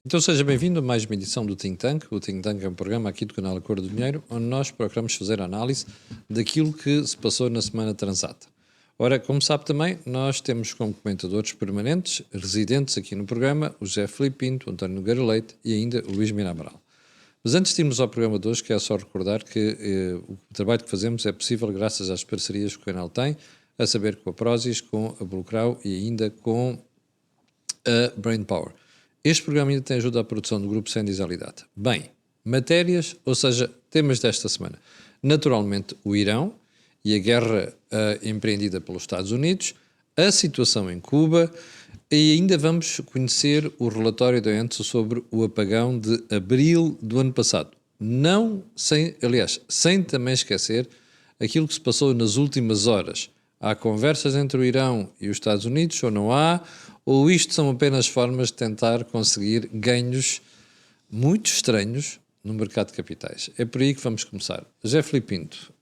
Então seja bem-vindo a mais uma edição do Think Tank. O Think Tank é um programa aqui do canal Acordo do Dinheiro, onde nós procuramos fazer a análise daquilo que se passou na semana transata. Ora, como sabe também, nós temos como comentadores permanentes, residentes aqui no programa, o José Filipe Pinto, o António Nogueira Leite e ainda o Luís Miramaral. Mas antes de irmos ao programa de hoje, quero só recordar que o trabalho que fazemos é possível graças às parcerias que o canal tem, a saber com a Prozis, com a Bluecrow e ainda com a Brainpower. Este programa ainda tem ajuda à produção do Grupo Sendis Alidata. Bem, matérias, ou seja, temas desta semana. Naturalmente, o Irão e a guerra empreendida pelos Estados Unidos, a situação em Cuba e ainda vamos conhecer o relatório da ONU sobre o apagão de abril do ano passado. Sem também esquecer aquilo que se passou nas últimas horas. Há conversas entre o Irão e os Estados Unidos, ou não há, ou isto são apenas formas de tentar conseguir ganhos muito estranhos no mercado de capitais. É por aí que vamos começar. José Filipe Pinto,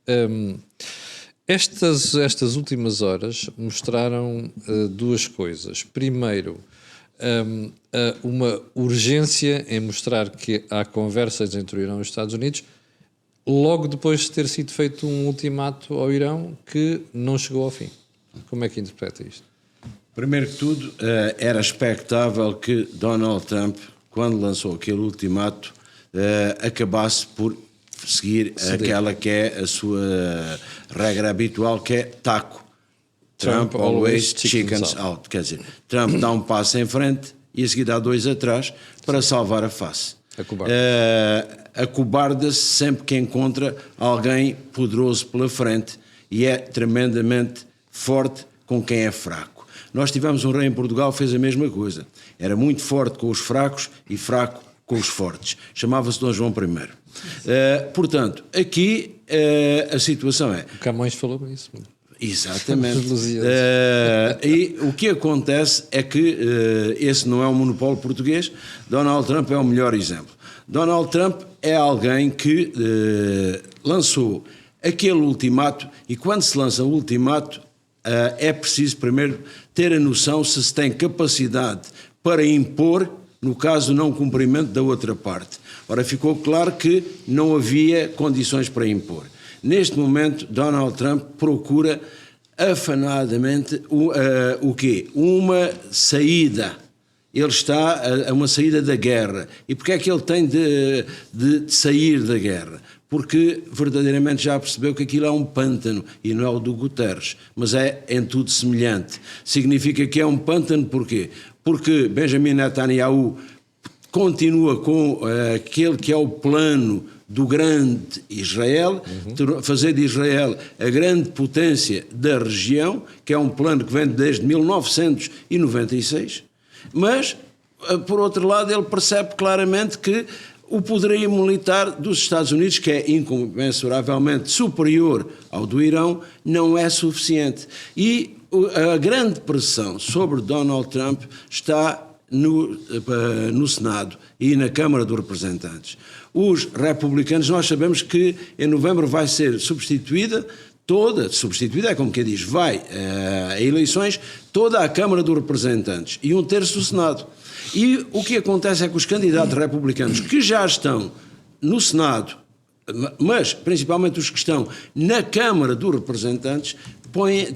estas últimas horas mostraram duas coisas. Primeiro, uma urgência em mostrar que há conversas entre o Irão e os Estados Unidos, logo depois de ter sido feito um ultimato ao Irão que não chegou ao fim. Como é que interpreta isto? Primeiro que tudo, era expectável que Donald Trump, quando lançou aquele ultimato, acabasse por seguir aquela que é a sua regra habitual, que é taco. Trump always chickens out. Quer dizer, Trump dá um passo em frente e a seguir dá dois atrás para salvar a face. Acobarda-se sempre que encontra alguém poderoso pela frente e é tremendamente forte com quem é fraco. Nós tivemos um rei em Portugal que fez a mesma coisa. Era muito forte com os fracos e fraco com os fortes. Chamava-se Dom João I. Portanto, aqui a situação é... O Camões falou isso. Exatamente. E o que acontece é que esse não é um monopólio português. Donald Trump é o melhor exemplo. Donald Trump é alguém que lançou aquele ultimato, e quando se lança o ultimato, é preciso primeiro ter a noção se tem capacidade para impor, no caso do não cumprimento da outra parte. Ora, ficou claro que não havia condições para impor. Neste momento, Donald Trump procura afanadamente o quê? Uma saída. Ele está a uma saída da guerra. E porquê é que ele tem de sair da guerra? Porque verdadeiramente já percebeu que aquilo é um pântano e não é o do Guterres, mas é em tudo semelhante. Significa que é um pântano porquê? Porque Benjamin Netanyahu continua com aquele que é o plano do grande Israel, fazer de Israel a grande potência da região, que é um plano que vem desde 1996, mas, por outro lado, ele percebe claramente que o poderio militar dos Estados Unidos, que é incomensuravelmente superior ao do Irão, não é suficiente. E a grande pressão sobre Donald Trump está no Senado e na Câmara dos Representantes. Os republicanos, nós sabemos que em novembro vai ser substituída é como quem diz, vai a eleições, toda a Câmara dos Representantes e um terço do Senado. E o que acontece é que os candidatos republicanos que já estão no Senado, mas principalmente os que estão na Câmara dos Representantes,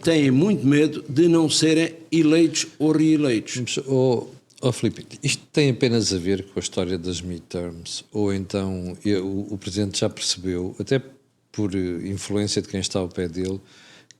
têm muito medo de não serem eleitos ou reeleitos. Filipe, isto tem apenas a ver com a história das midterms, ou então o Presidente já percebeu, até por influência de quem está ao pé dele,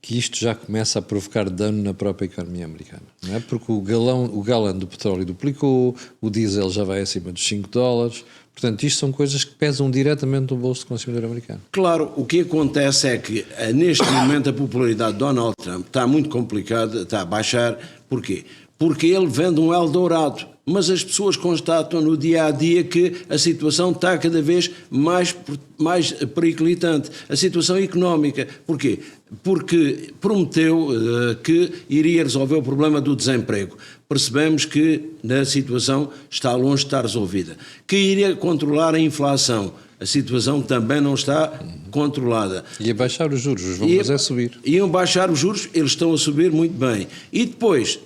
que isto já começa a provocar dano na própria economia americana, não é? Porque o galão do petróleo duplicou, o diesel já vai acima dos $5, portanto isto são coisas que pesam diretamente no bolso do consumidor americano. Claro, o que acontece é que neste momento a popularidade de Donald Trump está muito complicada, está a baixar, porquê? Porque ele vende um Eldorado, mas as pessoas constatam no dia a dia que a situação está cada vez mais periclitante. A situação económica. Porquê? Porque prometeu que iria resolver o problema do desemprego. Percebemos que a situação está longe de estar resolvida. Que iria controlar a inflação. A situação também não está controlada. Ia baixar os juros, os valores é subir. Iam baixar os juros, eles estão a subir muito bem. E depois,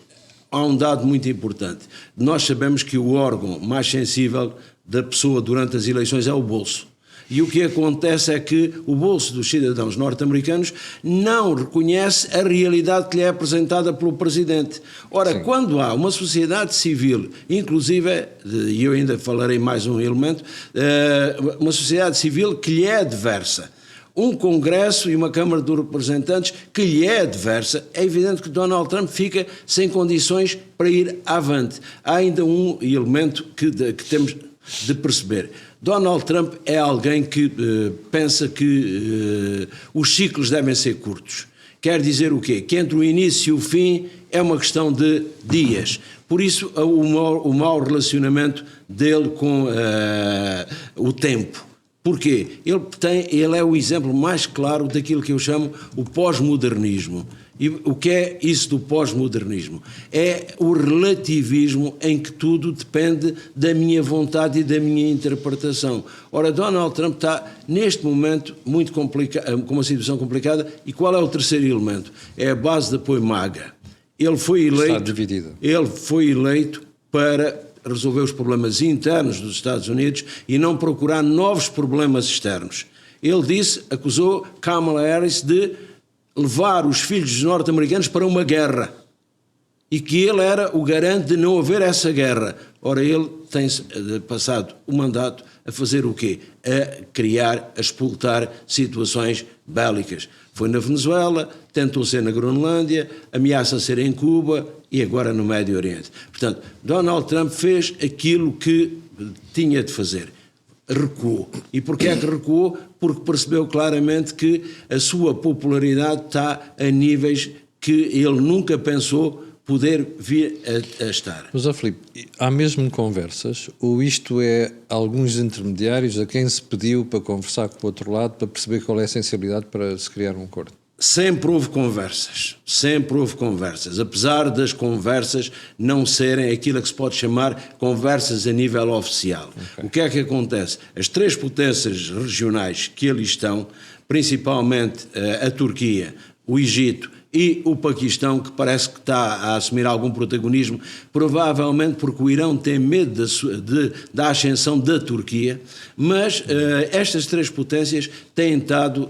há um dado muito importante. Nós sabemos que o órgão mais sensível da pessoa durante as eleições é o bolso. E o que acontece é que o bolso dos cidadãos norte-americanos não reconhece a realidade que lhe é apresentada pelo Presidente. Ora, sim, quando há uma sociedade civil, inclusive, e eu ainda falarei mais um elemento, uma sociedade civil que lhe é adversa, um Congresso e uma Câmara de Representantes que lhe é adversa, é evidente que Donald Trump fica sem condições para ir avante. Há ainda um elemento que temos de perceber. Donald Trump é alguém que pensa que os ciclos devem ser curtos. Quer dizer o quê? Que entre o início e o fim é uma questão de dias. Por isso, o mau relacionamento dele com o tempo. Porquê? Ele é o exemplo mais claro daquilo que eu chamo o pós-modernismo. E o que é isso do pós-modernismo? É o relativismo em que tudo depende da minha vontade e da minha interpretação. Ora, Donald Trump está, neste momento, muito complicado, com uma situação complicada. E qual é o terceiro elemento? É a base de apoio MAGA. Ele foi eleito para resolver os problemas internos dos Estados Unidos e não procurar novos problemas externos. Ele acusou Kamala Harris de levar os filhos dos norte-americanos para uma guerra e que ele era o garante de não haver essa guerra. Ora, ele tem passado o mandato a fazer o quê? A criar, a explotar situações bélicas. Foi na Venezuela, tentou ser na Groenlândia, ameaça ser em Cuba e agora no Médio Oriente. Portanto, Donald Trump fez aquilo que tinha de fazer. Recuou. E porquê é que recuou? Porque percebeu claramente que a sua popularidade está a níveis que ele nunca pensou poder vir a estar. Mas, Filipe, há mesmo conversas, ou isto é alguns intermediários a quem se pediu para conversar com o outro lado, para perceber qual é a sensibilidade para se criar um acordo? Sempre houve conversas, apesar das conversas não serem aquilo que se pode chamar conversas a nível oficial. Okay. O que é que acontece? As três potências regionais que ali estão, principalmente a Turquia, o Egito e o Paquistão, que parece que está a assumir algum protagonismo, provavelmente porque o Irão tem medo da ascensão da Turquia, mas estas três potências têm estado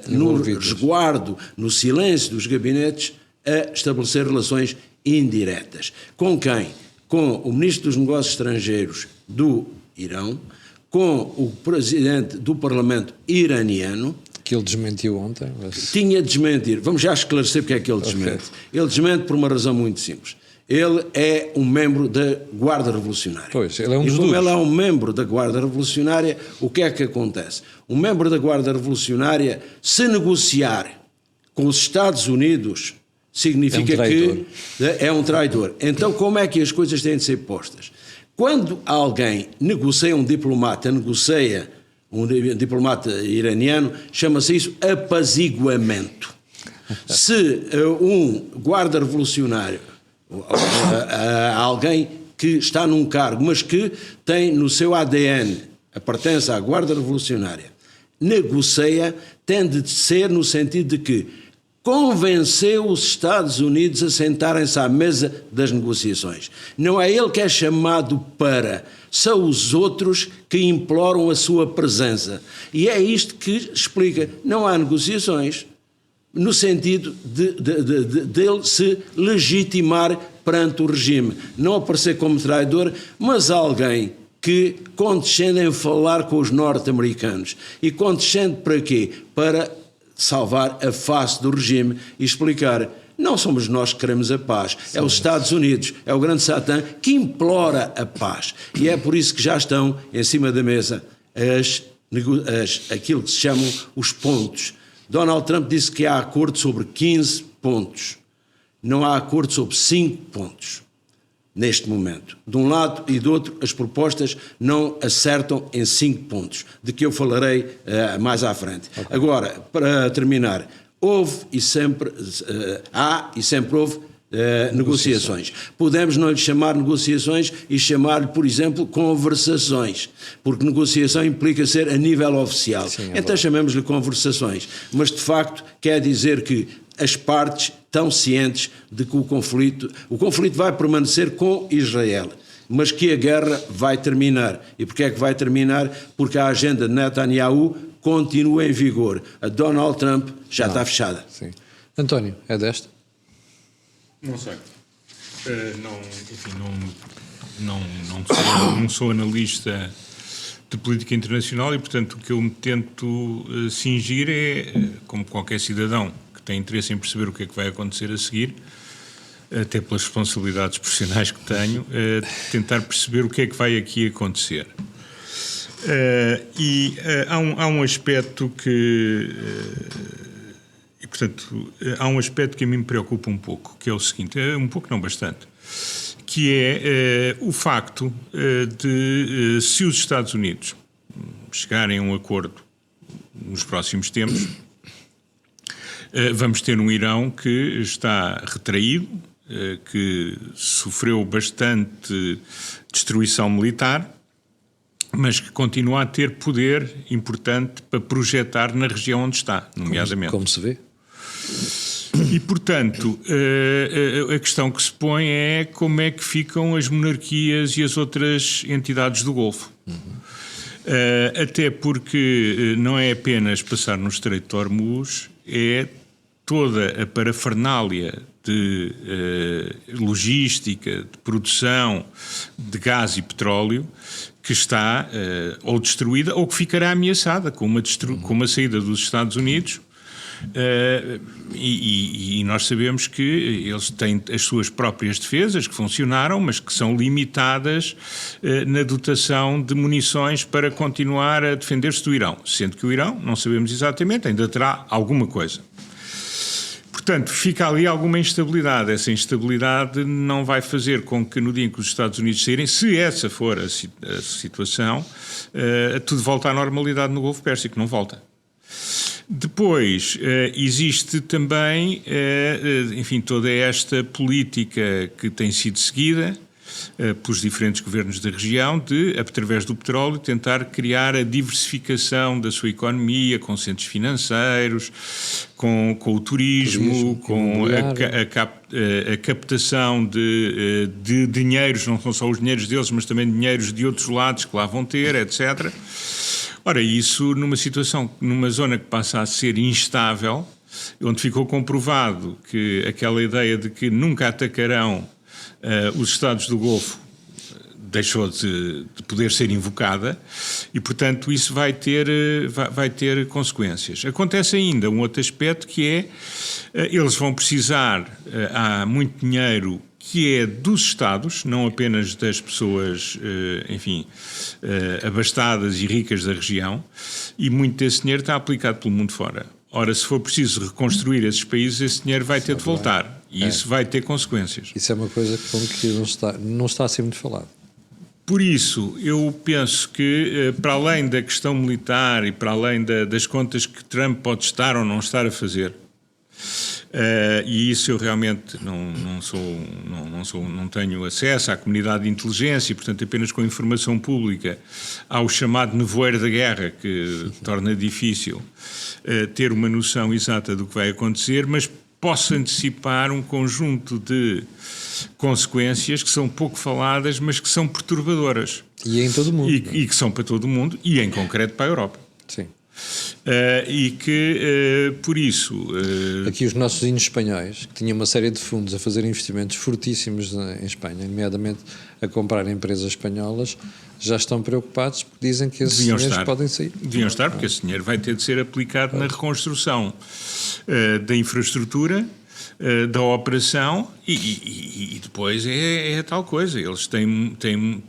no resguardo, no silêncio dos gabinetes, a estabelecer relações indiretas. Com quem? Com o Ministro dos Negócios Estrangeiros do Irão, com o Presidente do Parlamento iraniano, que ele desmentiu ontem. Mas... Tinha de desmentir. Vamos já esclarecer porque é que ele desmente. Okay. Ele desmente por uma razão muito simples. Ele é um membro da Guarda Revolucionária. Pois, ele é um dos E como ele é um membro da Guarda Revolucionária, o que é que acontece? Um membro da Guarda Revolucionária, se negociar com os Estados Unidos, significa que é um traidor. Então, como é que as coisas têm de ser postas? Quando alguém negocia, um diplomata iraniano, chama-se isso apaziguamento. Se um guarda revolucionário, alguém que está num cargo, mas que tem no seu ADN a pertença à Guarda Revolucionária, negocia, tem de ser no sentido de que convenceu os Estados Unidos a sentarem-se à mesa das negociações. Não é ele que é chamado para, são os outros que imploram a sua presença. E é isto que explica, não há negociações, no sentido dele se legitimar perante o regime, não aparecer como traidor, mas alguém que condescende em falar com os norte-americanos. E condescende para quê? Para salvar a face do regime e explicar, não somos nós que queremos a paz, é os Estados Unidos, é o grande Satã que implora a paz. E é por isso que já estão em cima da mesa aquilo que se chamam os pontos. Donald Trump disse que há acordo sobre 15 pontos. Não há acordo sobre 5 pontos, neste momento. De um lado e do outro, as propostas não acertam em 5 pontos, de que eu falarei mais à frente. Okay. Agora, para terminar, houve e sempre há e sempre houve negociações. Podemos não lhe chamar negociações e chamar-lhe, por exemplo, conversações, porque negociação implica ser a nível oficial. Sim, então chamamos-lhe conversações, mas de facto quer dizer que as partes estão cientes de que o conflito vai permanecer com Israel, mas que a guerra vai terminar. E porquê é que vai terminar? Porque a agenda de Netanyahu continua em vigor. A Donald Trump já está fechada. Sim. António, é desta? Não sei. Não sou analista de política internacional e, portanto, o que eu me tento cingir é, como qualquer cidadão que tem interesse em perceber o que é que vai acontecer a seguir, até pelas responsabilidades profissionais que tenho, tentar perceber o que é que vai aqui acontecer. Há um aspecto que... portanto, há um aspecto que a mim me preocupa um pouco, que é o seguinte, um pouco não bastante, que é o facto de, se os Estados Unidos chegarem a um acordo nos próximos tempos, vamos ter um Irão que está retraído, que sofreu bastante destruição militar, mas que continua a ter poder importante para projetar na região onde está, nomeadamente. Como se vê? E, portanto, a questão que se põe é como é que ficam as monarquias e as outras entidades do Golfo. Até porque não é apenas passar no Estreito de Hormuz, é toda a parafernália de logística, de produção de gás e petróleo que está ou destruída ou que ficará ameaçada com uma saída dos Estados Unidos. E nós sabemos que eles têm as suas próprias defesas que funcionaram, mas que são limitadas na dotação de munições para continuar a defender-se do Irão, sendo que o Irão, não sabemos exatamente, ainda terá alguma coisa. Portanto, fica ali alguma instabilidade. Essa instabilidade não vai fazer com que no dia em que os Estados Unidos saírem, se essa for a situação, tudo volta à normalidade no Golfo Pérsico, não volta. Depois, existe também, enfim, toda esta política que tem sido seguida pelos diferentes governos da região de, através do petróleo, tentar criar a diversificação da sua economia, com centros financeiros, com o turismo, com a captação de dinheiros, não são só os dinheiros deles, mas também dinheiros de outros lados que lá vão ter, etc. Ora, isso numa zona que passa a ser instável, onde ficou comprovado que aquela ideia de que nunca atacarão os Estados do Golfo deixou de poder ser invocada e, portanto, isso vai ter consequências. Acontece ainda um outro aspecto que é, eles vão precisar, há muito dinheiro que é dos Estados, não apenas das pessoas, enfim, abastadas e ricas da região, e muito desse dinheiro está aplicado pelo mundo fora. Ora, se for preciso reconstruir esses países, esse dinheiro vai ter de voltar. E isso vai ter consequências. Isso é uma coisa que não está a ser muito falado. Por isso, eu penso que, para além da questão militar e para além das contas que Trump pode estar ou não estar a fazer, e isso eu realmente não tenho acesso à comunidade de inteligência, e, portanto, apenas com informação pública há o chamado nevoeiro da guerra, que torna difícil ter uma noção exata do que vai acontecer, mas posso antecipar um conjunto de consequências que são pouco faladas, mas que são perturbadoras. E é em todo o mundo. E que são para todo o mundo, e em concreto para a Europa. Sim. E que, por isso... Aqui os nossos vizinhos espanhóis, que tinham uma série de fundos a fazer investimentos fortíssimos em Espanha, nomeadamente a comprar empresas espanholas, já estão preocupados porque dizem que esses dinheiros podem sair. Deviam estar, porque esse dinheiro vai ter de ser aplicado na reconstrução da infraestrutura, da operação e depois é tal coisa. Eles têm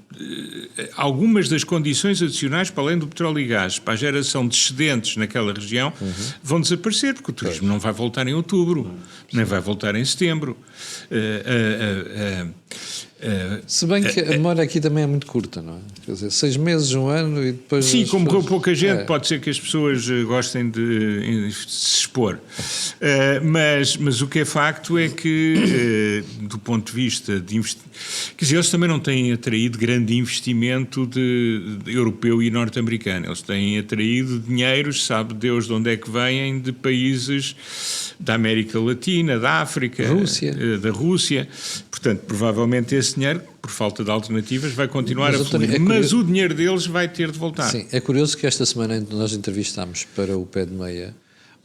algumas das condições adicionais, para além do petróleo e gás, para a geração de excedentes naquela região, vão desaparecer, porque o turismo não vai voltar em outubro, nem vai voltar em setembro. Se bem que a memória aqui também é muito curta, não é? Quer dizer, 6 meses, 1 ano e depois... Sim, como pessoas... pouca gente, pode ser que as pessoas gostem de se expor. Mas o que é facto é que, do ponto de vista de investimento... Quer dizer, eles também não têm atraído grande investimento de europeu e norte-americano. Eles têm atraído dinheiros, sabe Deus de onde é que vêm, de países da América Latina, da África, da Rússia. Portanto, provavelmente esse dinheiro, por falta de alternativas, vai continuar a fluir. Mas o dinheiro deles vai ter de voltar. Sim, é curioso que esta semana nós entrevistámos para o Pé de Meia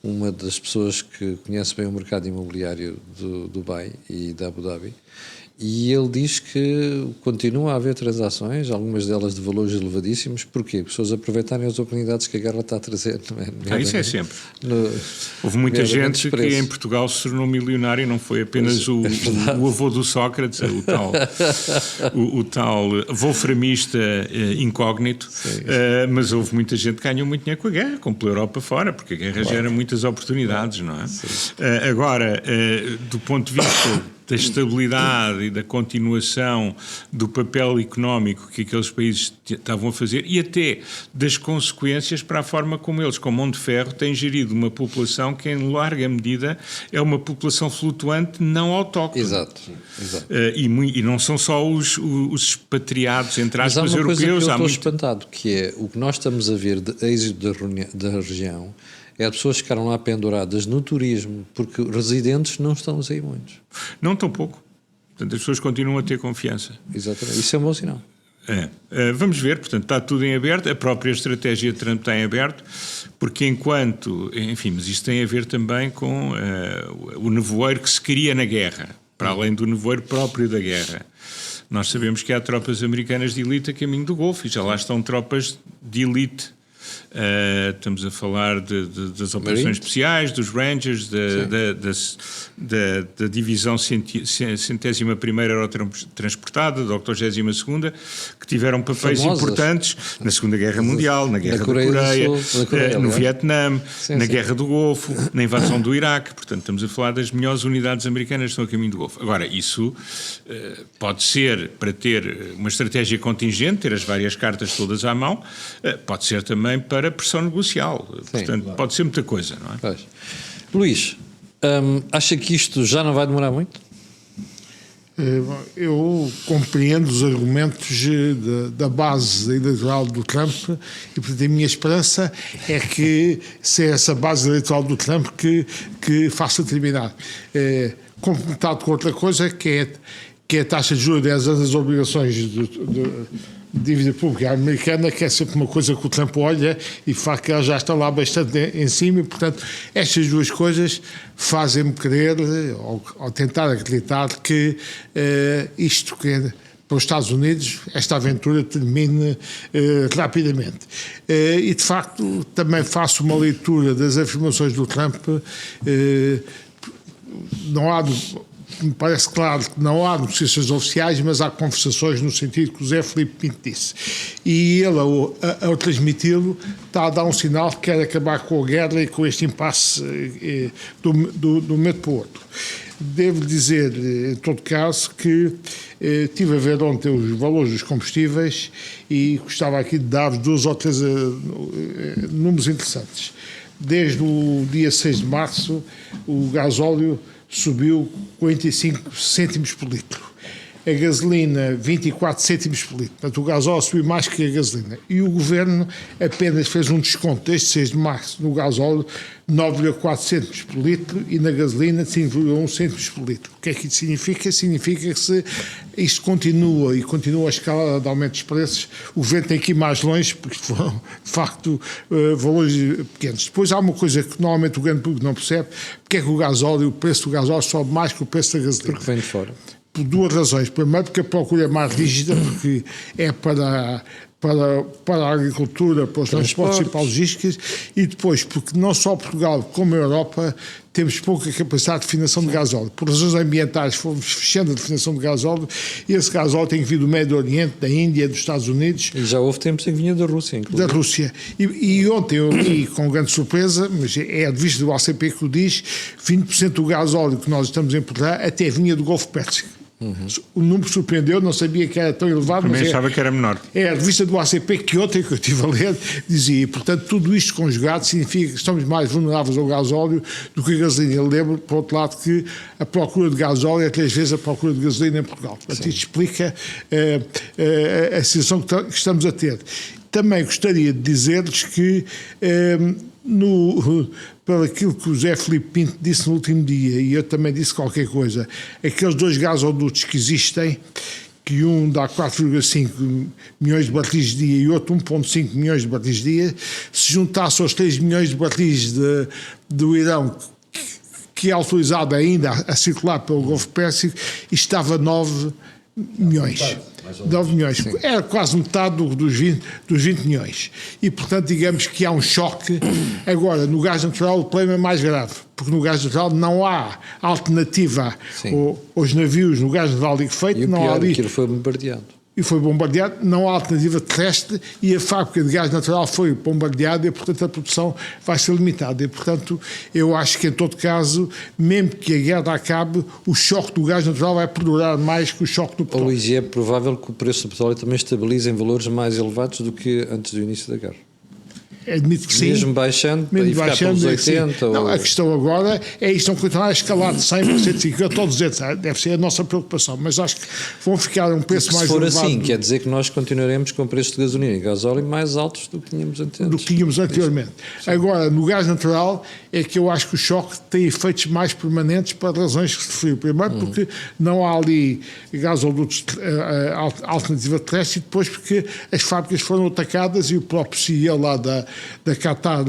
uma das pessoas que conhece bem o mercado imobiliário do Dubai e da Abu Dhabi, e ele diz que continua a haver transações, algumas delas de valores elevadíssimos. Porquê? Porque as pessoas aproveitarem as oportunidades que a guerra está a trazer. Não é? Isso é sempre. Houve muita gente que em Portugal se tornou milionário e não foi apenas o avô do Sócrates, o tal wolframista incógnito, mas houve muita gente que ganhou muito dinheiro com a guerra, como pela Europa fora, porque a guerra gera muitas oportunidades, não é? Agora, do ponto de vista da estabilidade e da continuação do papel económico que aqueles países estavam a fazer e até das consequências para a forma como eles, com mão de ferro, têm gerido uma população que, em larga medida, é uma população flutuante não autóctone. Exato. E não são só os expatriados, entre aspas, europeus. Mas há uma coisa que eu estou espantado, que é o que nós estamos a ver de êxito da região. É as pessoas que ficaram lá penduradas no turismo, porque residentes não estão a sair muitos. Não tão pouco. Portanto, as pessoas continuam a ter confiança. Exatamente. Isso é um bom sinal. Vamos ver, portanto, está tudo em aberto. A própria estratégia de Trump está em aberto, porque mas isto tem a ver também com o nevoeiro que se cria na guerra, para além do nevoeiro próprio da guerra. Nós sabemos que há tropas americanas de elite a caminho do Golfo, e já lá estão tropas de elite. Estamos a falar das operações especiais, dos Rangers, da divisão 101ª Aerotransportada, da 82ª, que tiveram papéis importantes na Segunda Guerra Mundial, na Guerra da Coreia, no Vietnã, na Guerra do Golfo, na invasão do Iraque. Portanto, estamos a falar das melhores unidades americanas que estão a caminho do Golfo. Agora, isso pode ser para ter uma estratégia contingente, ter as várias cartas todas à mão, pode ser também para pressão negocial. Portanto, pode ser muita coisa, não é? Pois. Luís, acha que isto já não vai demorar muito? Eu compreendo os argumentos da base eleitoral do Trump e, portanto, a minha esperança é que seja essa base eleitoral do Trump que faça terminar. Completado com outra coisa, que é a taxa de juros de 10 anos das obrigações de dívida pública americana, que é sempre uma coisa que o Trump olha e faz que ela já está lá bastante em cima, e, portanto, estas duas coisas fazem-me crer, ou tentar acreditar, que isto que é para os Estados Unidos, esta aventura termine rapidamente. E, de facto, também faço uma leitura das afirmações do Trump. Me parece claro que não há negociações oficiais, mas há conversações no sentido que o Zé Filipe Pinto disse. E ele, ao transmiti-lo, está a dar um sinal que quer acabar com a guerra e com este impasse do momento para o outro. Devo dizer, em todo caso, que estive a ver ontem os valores dos combustíveis e gostava aqui de dar 2 ou 3 números interessantes. Desde o dia 6 de março, o gasóleo subiu 45 cêntimos por litro. A gasolina, 24 cêntimos por litro. Portanto, o gasóleo subiu mais que a gasolina. E o governo apenas fez um desconto desde 6 de março no gasóleo, 9,4 cêntimos por litro, e na gasolina, 5,1 cêntimos por litro. O que é que isso significa? Significa que se isto continua a escala de aumento dos preços, o governo tem que ir mais longe, porque foram, de facto, valores pequenos. Depois há uma coisa que normalmente o grande público não percebe, porque é que o preço do gasóleo sobe mais que o preço da gasolina. Porque vem de fora. Por 2 razões. Primeiro, porque a procura é mais rígida, porque é para a agricultura, para os transportes e para as logísticas, e depois porque não só Portugal como a Europa temos pouca capacidade de refinação de gasóleo. Por razões ambientais fomos fechando a refinação de gasóleo, e esse gasóleo tem que vir do Médio Oriente, da Índia, dos Estados Unidos. E já houve tempos em que vinha da Rússia, inclusive. Da Rússia. E ontem eu li com grande surpresa, mas é a revista do ACP que o diz, 20% do gasóleo que nós estamos a importar até vinha do Golfo Pérsico. O número surpreendeu, não sabia que era tão elevado. Também mas achava que era menor. É a revista do ACP, que ontem que eu estive a ler, dizia, e portanto tudo isto conjugado significa que estamos mais vulneráveis ao gasóleo do que a gasolina. Eu lembro, por outro lado, que a procura de gasóleo é 3 vezes a procura de gasolina em Portugal. Portanto, isto explica a situação que estamos a ter. Também gostaria de dizer-lhes que pelo aquilo que o José Filipe Pinto disse no último dia, e eu também disse qualquer coisa, aqueles 2 gasodutos que existem, que um dá 4,5 milhões de barris de dia e outro 1,5 milhões de barris de dia, se juntasse aos 3 milhões de barris do Irão, que é autorizado ainda a circular pelo Golfo Pérsico, estava 9 milhões. 9 milhões. Era quase metade dos 20 milhões. E, portanto, digamos que há um choque. Agora, no gás natural, o problema é mais grave, porque no gás natural não há alternativa aos navios no gás natural liquefeito. E o não pior, há ali, aquilo foi bombardeado. e foi bombardeado, não há alternativa terrestre e a fábrica de gás natural foi bombardeada e, portanto, a produção vai ser limitada. E, portanto, eu acho que, em todo caso, mesmo que a guerra acabe, o choque do gás natural vai perdurar mais que o choque do petróleo. Luís, e é provável que o preço do petróleo também estabilize em valores mais elevados do que antes do início da guerra? Admito que sim. Mesmo baixando, para ir ficar pelos 80? Não, a questão agora é isto não continuar a escalar de 100 para 150 ou 200. Deve ser a nossa preocupação, mas acho que vão ficar a um preço mais elevado. Se for assim, quer dizer que nós continuaremos com preços de gasolina e gasóleo mais altos do que tínhamos antes. Do que tínhamos anteriormente. Agora, no gás natural, é que eu acho que o choque tem efeitos mais permanentes para razões que se referiu. Primeiro, porque não há ali gasodutos alternativa terrestre, e depois porque as fábricas foram atacadas e o próprio CEO lá da Qatar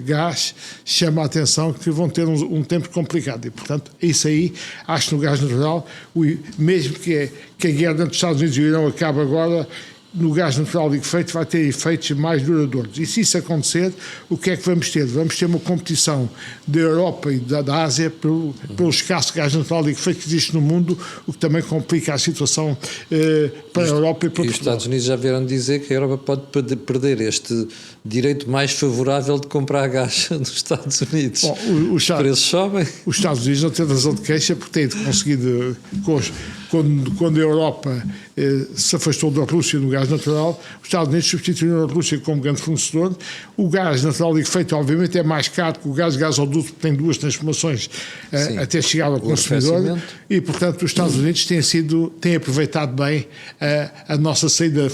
Gás chama a atenção que vão ter um tempo complicado e, portanto, isso aí, acho que no gás natural, mesmo que a guerra entre os Estados Unidos e o Irão acabe agora, no gás natural liquefeito vai ter efeitos mais duradouros. E se isso acontecer, o que é que vamos ter? Vamos ter uma competição da Europa e da Ásia pelo escasso gás natural liquefeito que existe no mundo, o que também complica a situação para a Europa e para Portugal. E os Estados Unidos já vieram dizer que a Europa pode perder este direito mais favorável de comprar gás dos Estados Unidos. Bom, os preços sobem. Os Estados Unidos não têm razão de queixa porque têm conseguido, quando a Europa se afastou da Rússia no gás natural, os Estados Unidos substituíram a Rússia como grande fornecedor. O gás natural liquefeito, obviamente, é mais caro que o gás gasoduto, que tem 2 transformações até chegar ao consumidor. E, portanto, os Estados Unidos têm aproveitado bem a nossa saída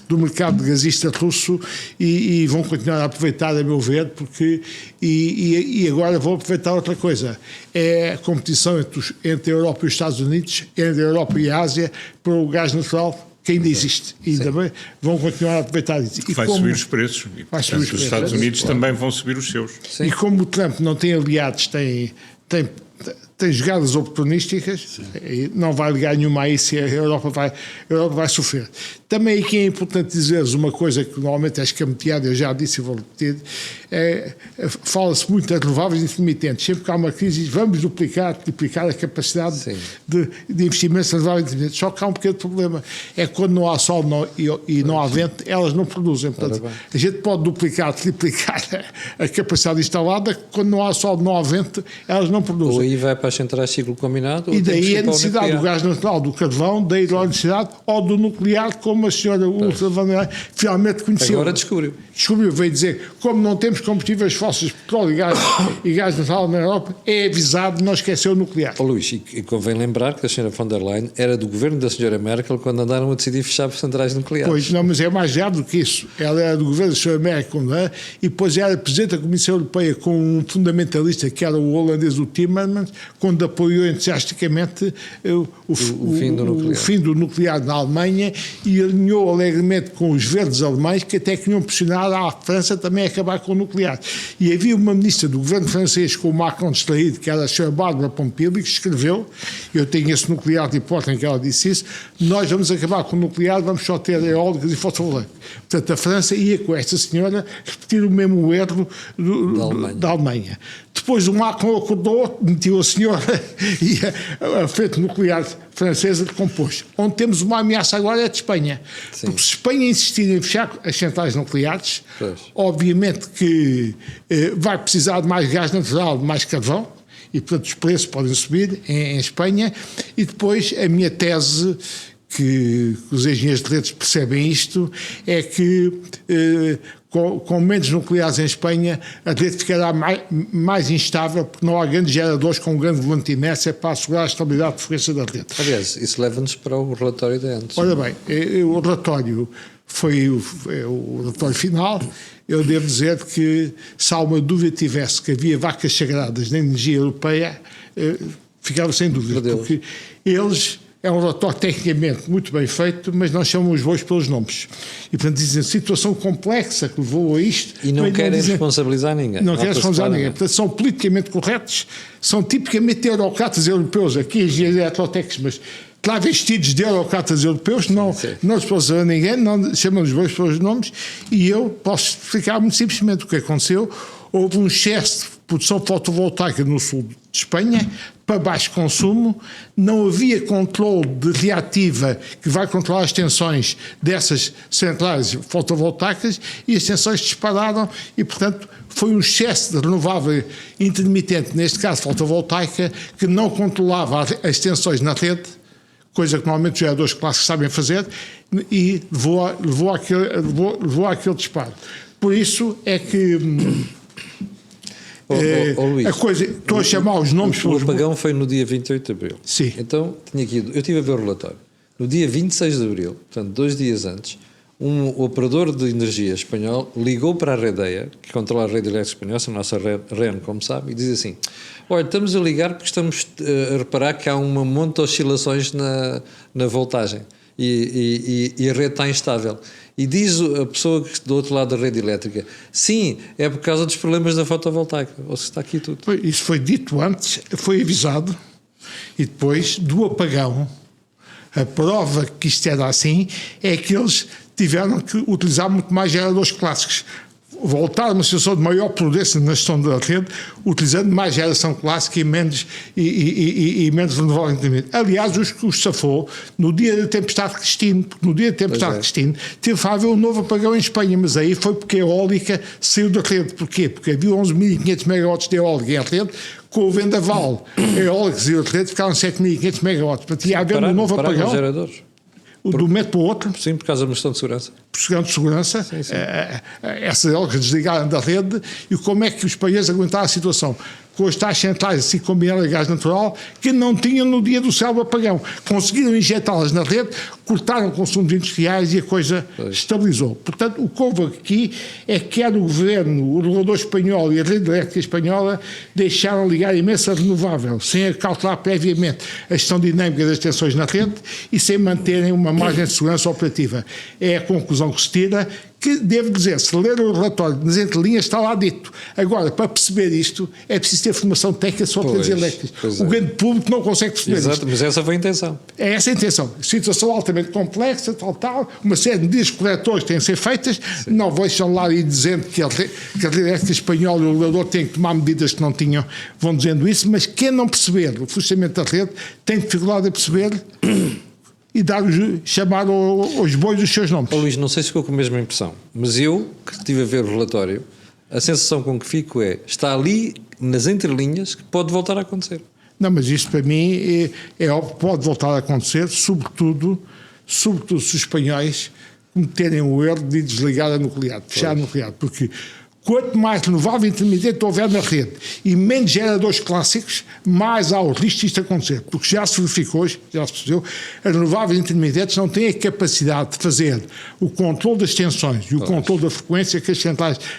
do mercado de gasista russo e vão continuar a aproveitar, a meu ver, porque e agora vão aproveitar outra coisa, é a competição entre a Europa e os Estados Unidos, entre a Europa e a Ásia, para o gás natural que ainda existe, e ainda bem, vão continuar a aproveitar isso. Vai subir os preços, e portanto, os Estados Unidos também vão subir os seus. Sim. E como o Trump não tem aliados, tem jogadas oportunísticas, não vai ligar nenhuma a isso e a Europa vai sofrer. Também aqui é importante dizer-vos uma coisa que normalmente é escamoteada, eu já disse e vou repetir, fala-se muito das renováveis intermitentes. Sempre que há uma crise, vamos duplicar a capacidade de investimentos em renováveis intermitentes. Só que há um pequeno problema, é que quando não há sol e não há vento, elas não produzem. Portanto, a gente pode duplicar, triplicar a capacidade instalada, quando não há sol, não há vento, elas não produzem. Ou aí vai para as centrais de ciclo combinado. E daí a necessidade do gás natural, do carvão, da hidroeletricidade ou do nuclear, como a senhora Ursula von der Leyen finalmente conheceu. Agora descobriu, veio dizer, como não temos combustíveis fósseis, petróleo e gás natural na Europa, é avisado, não esqueceu o nuclear. Luís, e convém lembrar que a senhora von der Leyen era do governo da senhora Merkel quando andaram a decidir fechar centrais nucleares. Pois, não, mas é mais grave do que isso. Ela era do governo da senhora Merkel, não é? E depois era presidente da Comissão Europeia com um fundamentalista que era o holandês, o Timmermans, quando apoiou entusiasticamente o fim do nuclear na Alemanha e alinhou alegremente com os verdes alemães que até queriam pressionar a França também a acabar com o nuclear. E havia uma ministra do governo francês com o Macron distraído, que era a senhora Bárbara Pompili, que escreveu, eu tenho esse nuclear de hipótese em que ela disse isso, nós vamos acabar com o nuclear, vamos só ter eólicas e fotovoltaicas. Portanto, a França ia com esta senhora repetir o mesmo erro da Alemanha. Depois o Macron acordou, meteu a senhora e a frente nuclear francesa decompôs. Onde temos uma ameaça agora é de Espanha. Sim. Porque se Espanha insistir em fechar as centrais nucleares, obviamente que vai precisar de mais gás natural, de mais carvão, e, portanto, os preços podem subir em Espanha. E depois a minha tese, que os engenheiros de redes percebem isto, é que com menos nucleares em Espanha a rede ficará mais instável, porque não há grandes geradores com grande volante de inércia para assegurar a estabilidade de frequência da rede. Aliás, isso leva-nos para o relatório de antes. Ora bem, o relatório foi o relatório final. Eu devo dizer que, se alguma dúvida tivesse que havia vacas sagradas na energia europeia, ficava sem dúvida, porque eles... É um relatório tecnicamente muito bem feito, mas não chamam os bois pelos nomes. E, portanto, dizem situação complexa que levou a isto. E não querem responsabilizar ninguém. Não querem responsabilizar ninguém. Portanto, são politicamente corretos, são tipicamente eurocratas europeus, aqui engenheiros eletrotécnicos, mas lá vestidos de eurocratas europeus, não responsabilizam ninguém, não chamam os bois pelos nomes, e eu posso explicar muito simplesmente o que aconteceu. Houve um excesso de produção fotovoltaica no sul de Espanha, para baixo consumo, não havia controle de reativa que vai controlar as tensões dessas centrais fotovoltaicas e as tensões dispararam e, portanto, foi um excesso de renovável intermitente, neste caso fotovoltaica, que não controlava as tensões na rede, coisa que normalmente os geradores clássicos sabem fazer, e levou àquele disparo. Por isso é que... Luís, a coisa, estou a chamar os nomes. O apagão foi no dia 28 de abril. Sim. Então, eu estive a ver o relatório. No dia 26 de abril, portanto, 2 dias antes, o operador de energia espanhol ligou para a Redeia, que controla a rede elétrica espanhola, a nossa REN, como sabe, e diz assim: olha, estamos a ligar porque estamos a reparar que há um monte de oscilações na voltagem e a rede está instável. E diz a pessoa que do outro lado da rede elétrica: sim, é por causa dos problemas da fotovoltaica. Ou se está aqui tudo. Isso foi dito antes, foi avisado, e depois do apagão, a prova que isto era assim é que eles tiveram que utilizar muito mais geradores clássicos. Voltar a uma situação de maior prudência na gestão da rede, utilizando mais geração clássica e menos renovável intermitente. Aliás, os safou no dia da tempestade Cristine, porque no dia da tempestade Cristine teve a haver um novo apagão em Espanha, mas aí foi porque a eólica saiu da rede. Porquê? Porque havia 11.500 megawatts de eólica em rede, com o vendaval eólicos e outra rede ficaram 7.500 megawatts. Portanto, ia haver um novo apagão. Os geradores. Do momento para o outro. Sim, por causa da questão de segurança. Por questão de segurança, sim. Essas eólicas desligaram da rede, e como é que os espanhóis aguentaram a situação? Com as tais centrais assim combinadas a gás natural, que não tinham no dia do célebre apagão. Conseguiram injetá-las na rede, cortaram consumos industriais e a coisa estabilizou. Portanto, o que houve aqui é que quer o governo, o regulador espanhol e a rede elétrica espanhola deixaram ligar imensa renovável, sem acautelar previamente a gestão dinâmica das tensões na rede e sem manterem uma margem de segurança operativa. É a conclusão que se tira, que, devo dizer, se ler o relatório nas entrelinhas está lá dito. Agora, para perceber isto, é preciso ter formação técnica sobre redes elétricas. O grande público não consegue perceber isto. Mas essa foi a intenção. É essa a intenção. Situação altamente complexa, tal, uma série de medidas corretoras têm que ser feitas. Sim. Não vão lá ir dizendo que a rede elétrica espanhola e o regulador têm que tomar medidas que não tinham, vão dizendo isso, mas quem não perceber o funcionamento da rede tem dificuldade a perceber e chamar aos bois os seus nomes. Luís, não sei se ficou com a mesma impressão, mas eu, que estive a ver o relatório, a sensação com que fico está ali nas entrelinhas que pode voltar a acontecer. Não, mas isto para mim é óbvio que pode voltar a acontecer, sobretudo se os espanhóis cometerem o erro de desligar a nuclear, de fechar a nuclear, porque quanto mais renovável intermitente houver na rede e menos geradores clássicos, mais há o risco de isto acontecer. Porque já se verificou, já se percebeu, as renováveis intermitentes não têm a capacidade de fazer o controle das tensões e o controle da frequência que as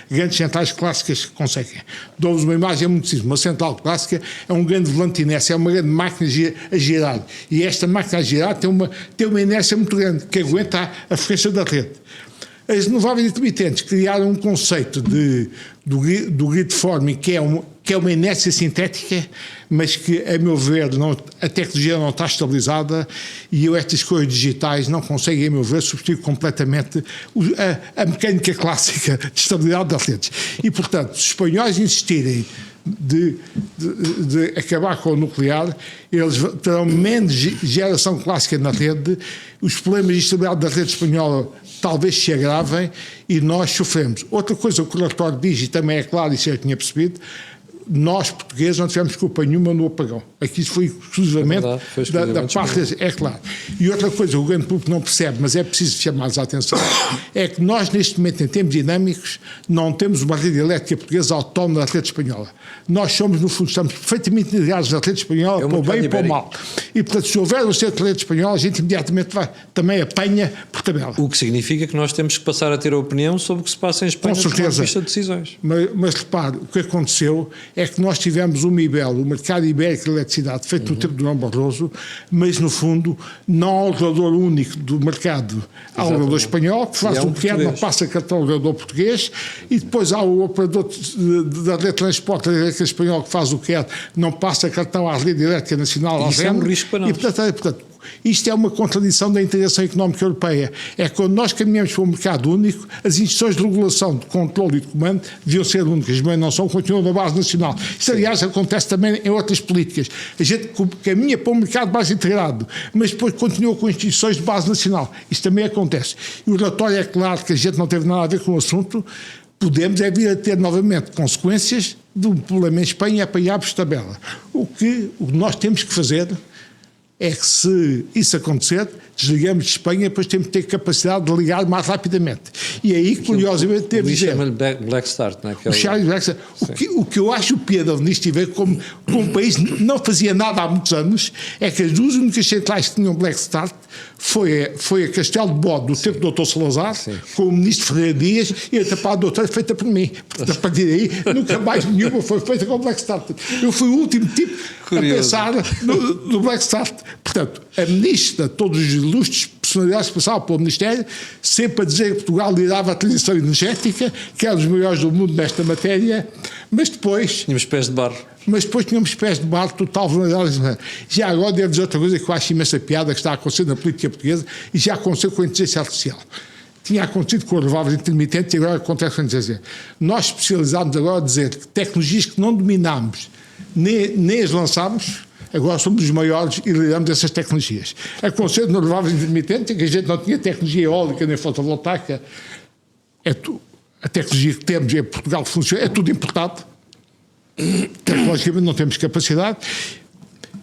grandes centrais clássicas conseguem. Dou-vos uma imagem muito simples. Uma central clássica é um grande volante de inércia, é uma grande máquina a girar. E esta máquina a girar tem uma inércia muito grande, que aguenta a frequência da rede. As renováveis intermitentes criaram um conceito do grid forming, que é uma inércia sintética, mas que, a meu ver, a tecnologia não está estabilizada e estas coisas digitais não conseguem, a meu ver, substituir completamente a mecânica clássica de estabilidade das redes. E, portanto, se os espanhóis insistirem de acabar com o nuclear, eles terão menos geração clássica na rede, os problemas de estabilidade da rede espanhola talvez se agravem e nós sofremos. Outra coisa que o relatório diz, e também é claro, isso eu tinha percebido, nós, portugueses, não tivemos culpa nenhuma no apagão. Aqui isso foi exclusivamente, da parte, é claro. E outra coisa, o grande público não percebe, mas é preciso chamar-lhes a atenção, é que nós, neste momento, em termos dinâmicos, não temos uma rede elétrica portuguesa autónoma da rede espanhola. Nós somos, no fundo, estamos perfeitamente ligados na rede espanhola, para o bem e para o mal. E, portanto, se houver um centro de rede espanhola, a gente imediatamente também apanha por tabela. O que significa que nós temos que passar a ter a opinião sobre o que se passa em Espanha, com certeza, de decisões. Mas repare, o que aconteceu é que nós tivemos o MIBEL, o Mercado Ibérico de Eletricidade, feito no tempo do Dom Barroso, mas no fundo não há um regulador único do mercado. Há um regulador espanhol que faz o que quer, não passa cartão ao regulador português, e depois há o operador da rede de transporte da elétrica espanhol que faz o que quer, não passa cartão à rede elétrica nacional. Isso é um risco para nós. E portanto, isto é uma contradição da integração económica europeia. É que quando nós caminhamos para um mercado único, as instituições de regulação, de controle e de comando deviam ser únicas, mas não são, continuam na base nacional. Isso, aliás, acontece também em outras políticas. A gente caminha para um mercado mais integrado, mas depois continua com instituições de base nacional. Isso também acontece. E o relatório é claro que a gente não teve nada a ver com o assunto. Podemos vir a ter novamente consequências de um problema em Espanha apanhar-nos tabela. O que nós temos que fazer é que, se isso acontecer, desligamos de Espanha, depois temos que ter capacidade de ligar mais rapidamente. E aí, curiosamente, temos de dizer... chama-lhe Black Start, não é? O Charles Black Start. O que eu acho piada nisto, e ver como o país não fazia nada há muitos anos, é que as duas únicas centrais que tinham Black Start foi a Castelo de Bode, do tempo do Dr. Salazar, com o ministro Ferreira Dias, e a tapada do doutor feita por mim. Portanto, a partir daí, nunca mais nenhuma foi feita com o Black Start. Eu fui o último tipo a pensar no Black Start. Portanto, a ministra, todos os ilustres personalidades que passavam pelo Ministério, sempre a dizer que Portugal liderava a transição energética, que era um dos maiores do mundo nesta matéria, mas depois... Tínhamos pés de barro. Mas depois tínhamos pés de barro total vulnerável. Já agora devo dizer outra coisa que eu acho imensa piada que está a acontecer na política portuguesa, e já aconteceu com a inteligência artificial. Tinha acontecido com os renováveis intermitentes e agora acontece com a inteligência. Nós especializámos agora a dizer que tecnologias que não dominámos, nem as lançámos, agora somos os maiores e lideramos essas tecnologias. Aconteceu nos renováveis intermitentes, que a gente não tinha tecnologia eólica nem fotovoltaica. A tecnologia que temos em Portugal funciona, é tudo importado. Tecnologicamente não temos capacidade,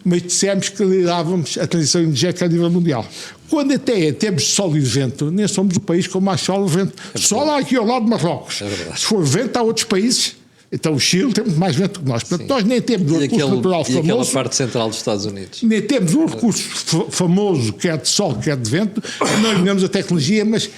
mas dissemos que liderávamos a transição energética a nível mundial. Quando até em termos de sol e de vento, nem somos o país com mais sol e vento. Sol há aqui ao lado de Marrocos. Se for vento, há outros países. Então o Chile tem muito mais vento que nós. Portanto, nós nem temos um recurso natural famoso. E aquela parte central dos Estados Unidos. Nem temos um recurso famoso, quer de sol, quer de vento. Nós temos a tecnologia, mas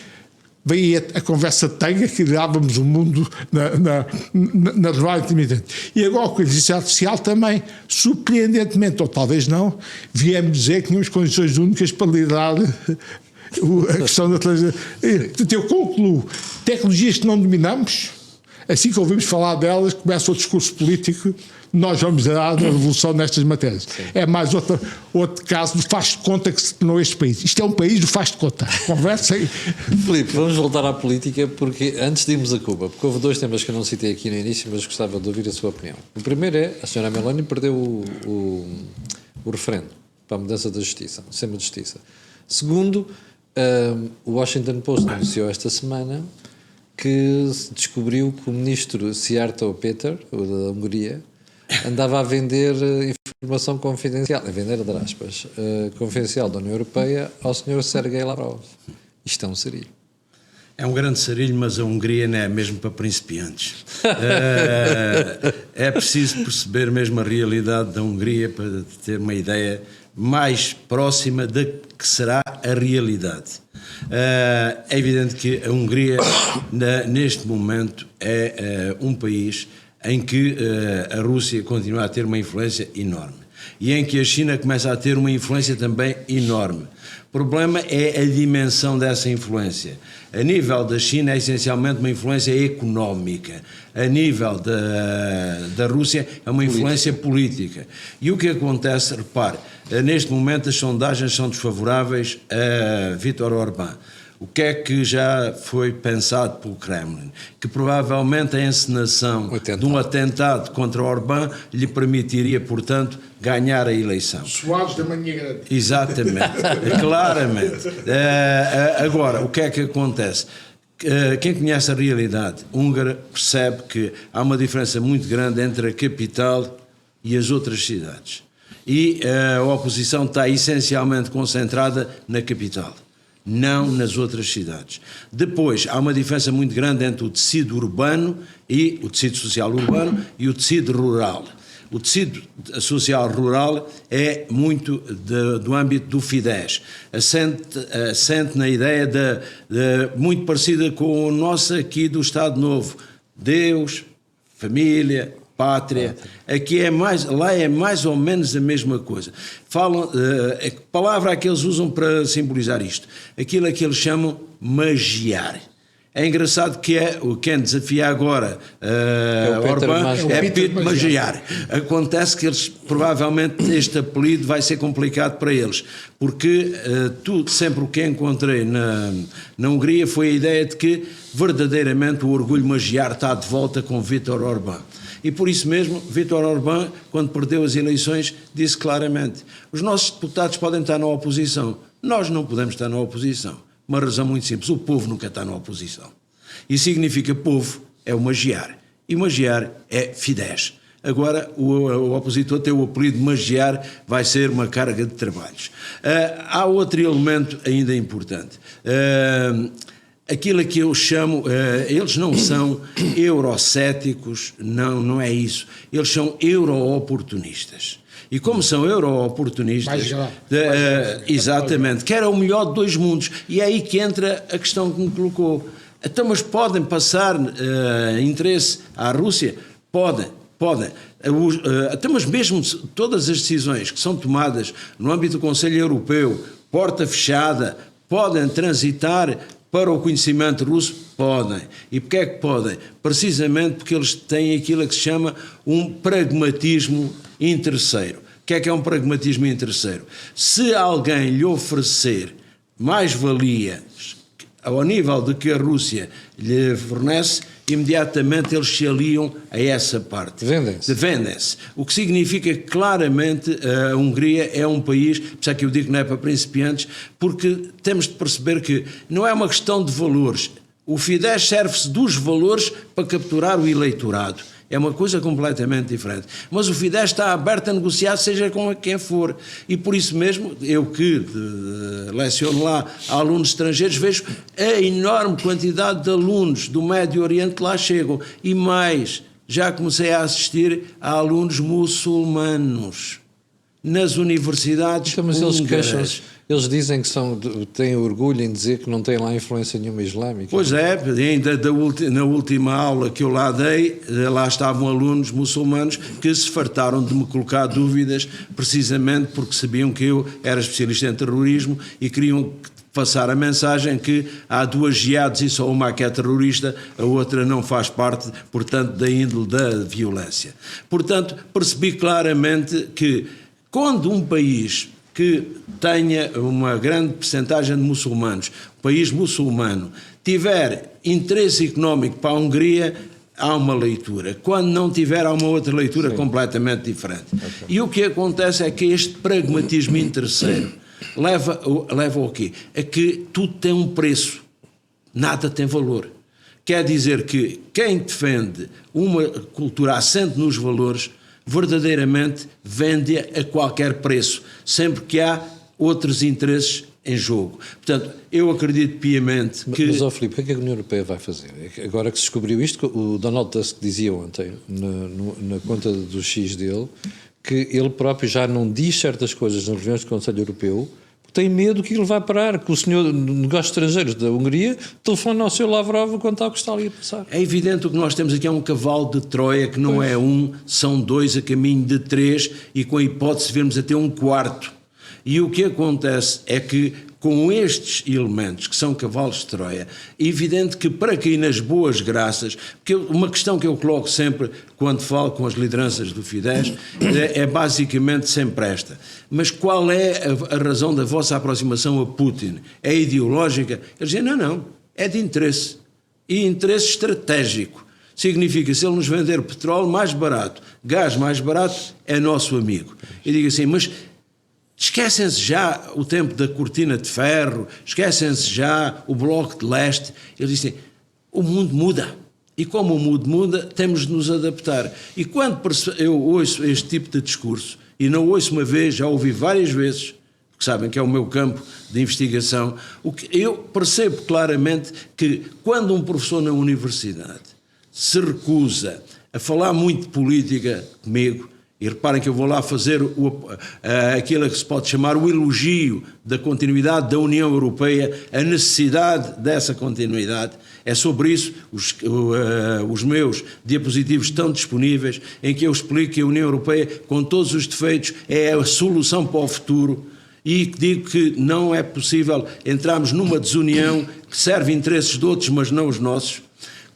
veio a conversa tanga que liderávamos o mundo na revolta intermitente. E agora com a inteligência artificial também, surpreendentemente, ou talvez não, viemos dizer que tínhamos condições únicas para liderar a questão da televisão. Eu concluo, tecnologias que não dominamos, assim que ouvimos falar delas, começa o discurso político, nós vamos dar a revolução nestas matérias. Sim. É mais outro caso do faz de conta que se tornou este país. Isto é um país do faz de conta. Conversa aí. Filipe, vamos voltar à política, porque antes de irmos a Cuba, porque houve dois temas que eu não citei aqui no início, mas gostava de ouvir a sua opinião. O primeiro é, a senhora Meloni perdeu o referendo para a mudança da justiça, o sistema de justiça. Segundo, o Washington Post anunciou esta semana que se descobriu que o ministro Szijjártó Péter, da Hungria, andava a vender informação confidencial, a vender, entre aspas, confidencial da União Europeia ao Sr. Sergei Lavrov. Isto é um sarilho. É um grande sarilho, mas a Hungria não é mesmo para principiantes. É preciso perceber mesmo a realidade da Hungria para ter uma ideia mais próxima da que será a realidade. É evidente que a Hungria, neste momento, é um país em que a Rússia continua a ter uma influência enorme e em que a China começa a ter uma influência também enorme. O problema é a dimensão dessa influência. A nível da China é essencialmente uma influência económica. A nível da Rússia é uma influência política. E o que acontece, repare, neste momento as sondagens são desfavoráveis a Viktor Orbán. O que é que já foi pensado pelo Kremlin? Que provavelmente a encenação de um atentado contra Orbán lhe permitiria, portanto, ganhar a eleição. Soares da Manhã Grande. Exatamente, claramente. Agora, o que é que acontece? Quem conhece a realidade húngara percebe que há uma diferença muito grande entre a capital e as outras cidades. E a oposição está essencialmente concentrada na capital, não nas outras cidades. Depois, há uma diferença muito grande entre o tecido urbano e o tecido social urbano e o tecido rural. O tecido social rural é muito do âmbito do Fidesz, assente na ideia muito parecida com o nosso aqui do Estado Novo, Deus, família, pátria. Aqui lá é mais ou menos a mesma coisa. Falam, a palavra que eles usam para simbolizar isto, aquilo que eles chamam magiar. É engraçado que quem desafia agora Orbán é Peter Magyar. Acontece que eles, provavelmente, este apelido vai ser complicado para eles, porque sempre o que encontrei na Hungria foi a ideia de que, verdadeiramente, o orgulho magiar está de volta com Viktor Orbán. E por isso mesmo, Viktor Orbán, quando perdeu as eleições, disse claramente: os nossos deputados podem estar na oposição, nós não podemos estar na oposição. Uma razão muito simples: o povo nunca está na oposição. E significa povo é o Magyar. E Magyar é Fidesz. Agora, o opositor tem o apelido de Magyar, vai ser uma carga de trabalhos. Há outro elemento ainda importante. Aquilo que eu chamo, eles não são eurocéticos, não é isso. Eles são euro-oportunistas. E como são euro-oportunistas, exatamente, querem o melhor de dois mundos. E é aí que entra a questão que me colocou. Então, mas podem passar interesse à Rússia? Podem. Então, mas mesmo todas as decisões que são tomadas no âmbito do Conselho Europeu, porta fechada, podem transitar para o conhecimento russo? Podem. E porquê é que podem? Precisamente porque eles têm aquilo que se chama um pragmatismo interesseiro. O que é um pragmatismo interesseiro? Se alguém lhe oferecer mais-valias ao nível de que a Rússia lhe fornece, imediatamente eles se aliam a essa parte. Vendem-se. O que significa que claramente a Hungria é um país, por isso é que eu digo que não é para principiantes, porque temos de perceber que não é uma questão de valores. O Fidesz serve-se dos valores para capturar o eleitorado. É uma coisa completamente diferente. Mas o Fidesz está aberto a negociar, seja com quem for. E por isso mesmo, eu que leciono lá a alunos estrangeiros, vejo a enorme quantidade de alunos do Médio Oriente que lá chegam. E mais, já comecei a assistir a alunos muçulmanos nas universidades então, mas húngaras. Eles dizem que têm orgulho em dizer que não têm lá influência nenhuma islâmica. Pois é, ainda na última aula que eu lá dei, lá estavam alunos muçulmanos que se fartaram de me colocar dúvidas, precisamente porque sabiam que eu era especialista em terrorismo e queriam passar a mensagem que há duas jihades e só uma que é terrorista, a outra não faz parte, portanto, da índole da violência. Portanto, percebi claramente que quando um país que tenha uma grande percentagem de muçulmanos, um país muçulmano, tiver interesse económico para a Hungria, há uma leitura. Quando não tiver, há uma outra leitura completamente diferente. Okay. E o que acontece é que este pragmatismo interesseiro leva ao quê? A que tudo tem um preço, nada tem valor. Quer dizer que quem defende uma cultura assente nos valores verdadeiramente vende a qualquer preço, sempre que há outros interesses em jogo. Portanto, eu acredito piamente que... Mas, Filipe, o que é que a União Europeia vai fazer? Agora que se descobriu isto, o Donald Tusk dizia ontem, na conta do X dele, que ele próprio já não diz certas coisas nas reuniões do Conselho Europeu, tem medo que ele vai parar, que o senhor de negócios estrangeiros da Hungria telefona ao seu Lavrov quanto ao que está ali a passar. É evidente o que nós temos aqui é um cavalo de Troia que não é um, são dois a caminho de três e com a hipótese de vermos até um quarto. E o que acontece é que com estes elementos que são cavalos de Troia, é evidente que para cair nas boas graças, porque uma questão que eu coloco sempre quando falo com as lideranças do Fidesz é basicamente sempre esta: mas qual é a razão da vossa aproximação a Putin? É ideológica? Eles dizem, não, é de interesse, e interesse estratégico. Significa, se ele nos vender petróleo mais barato, gás mais barato, é nosso amigo. E digo assim, mas esquecem-se já o tempo da cortina de ferro, esquecem-se já o bloco de leste. Eles dizem, o mundo muda. E como o mundo muda, temos de nos adaptar. E quando eu ouço este tipo de discurso, e não ouço uma vez, já ouvi várias vezes, porque sabem que é o meu campo de investigação, eu percebo claramente que quando um professor na universidade se recusa a falar muito de política comigo, e reparem que eu vou lá fazer aquilo que se pode chamar o elogio da continuidade da União Europeia, a necessidade dessa continuidade. É sobre isso os meus diapositivos estão disponíveis, em que eu explico que a União Europeia, com todos os defeitos, é a solução para o futuro. E digo que não é possível entrarmos numa desunião que serve interesses de outros, mas não os nossos.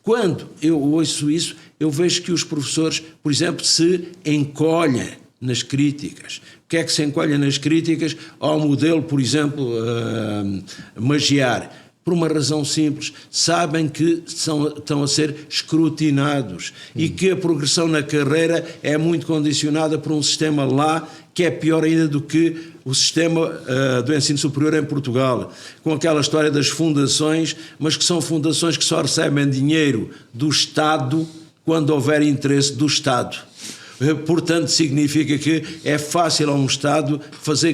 Quando eu ouço isso, eu vejo que os professores, por exemplo, se encolhem nas críticas. O que é que se encolhem nas críticas ao modelo, por exemplo, Magiar? Por uma razão simples, sabem que estão a ser escrutinados e que a progressão na carreira é muito condicionada por um sistema lá que é pior ainda do que o sistema do ensino superior em Portugal, com aquela história das fundações, mas que são fundações que só recebem dinheiro do Estado quando houver interesse do Estado. Portanto, significa que é fácil a um Estado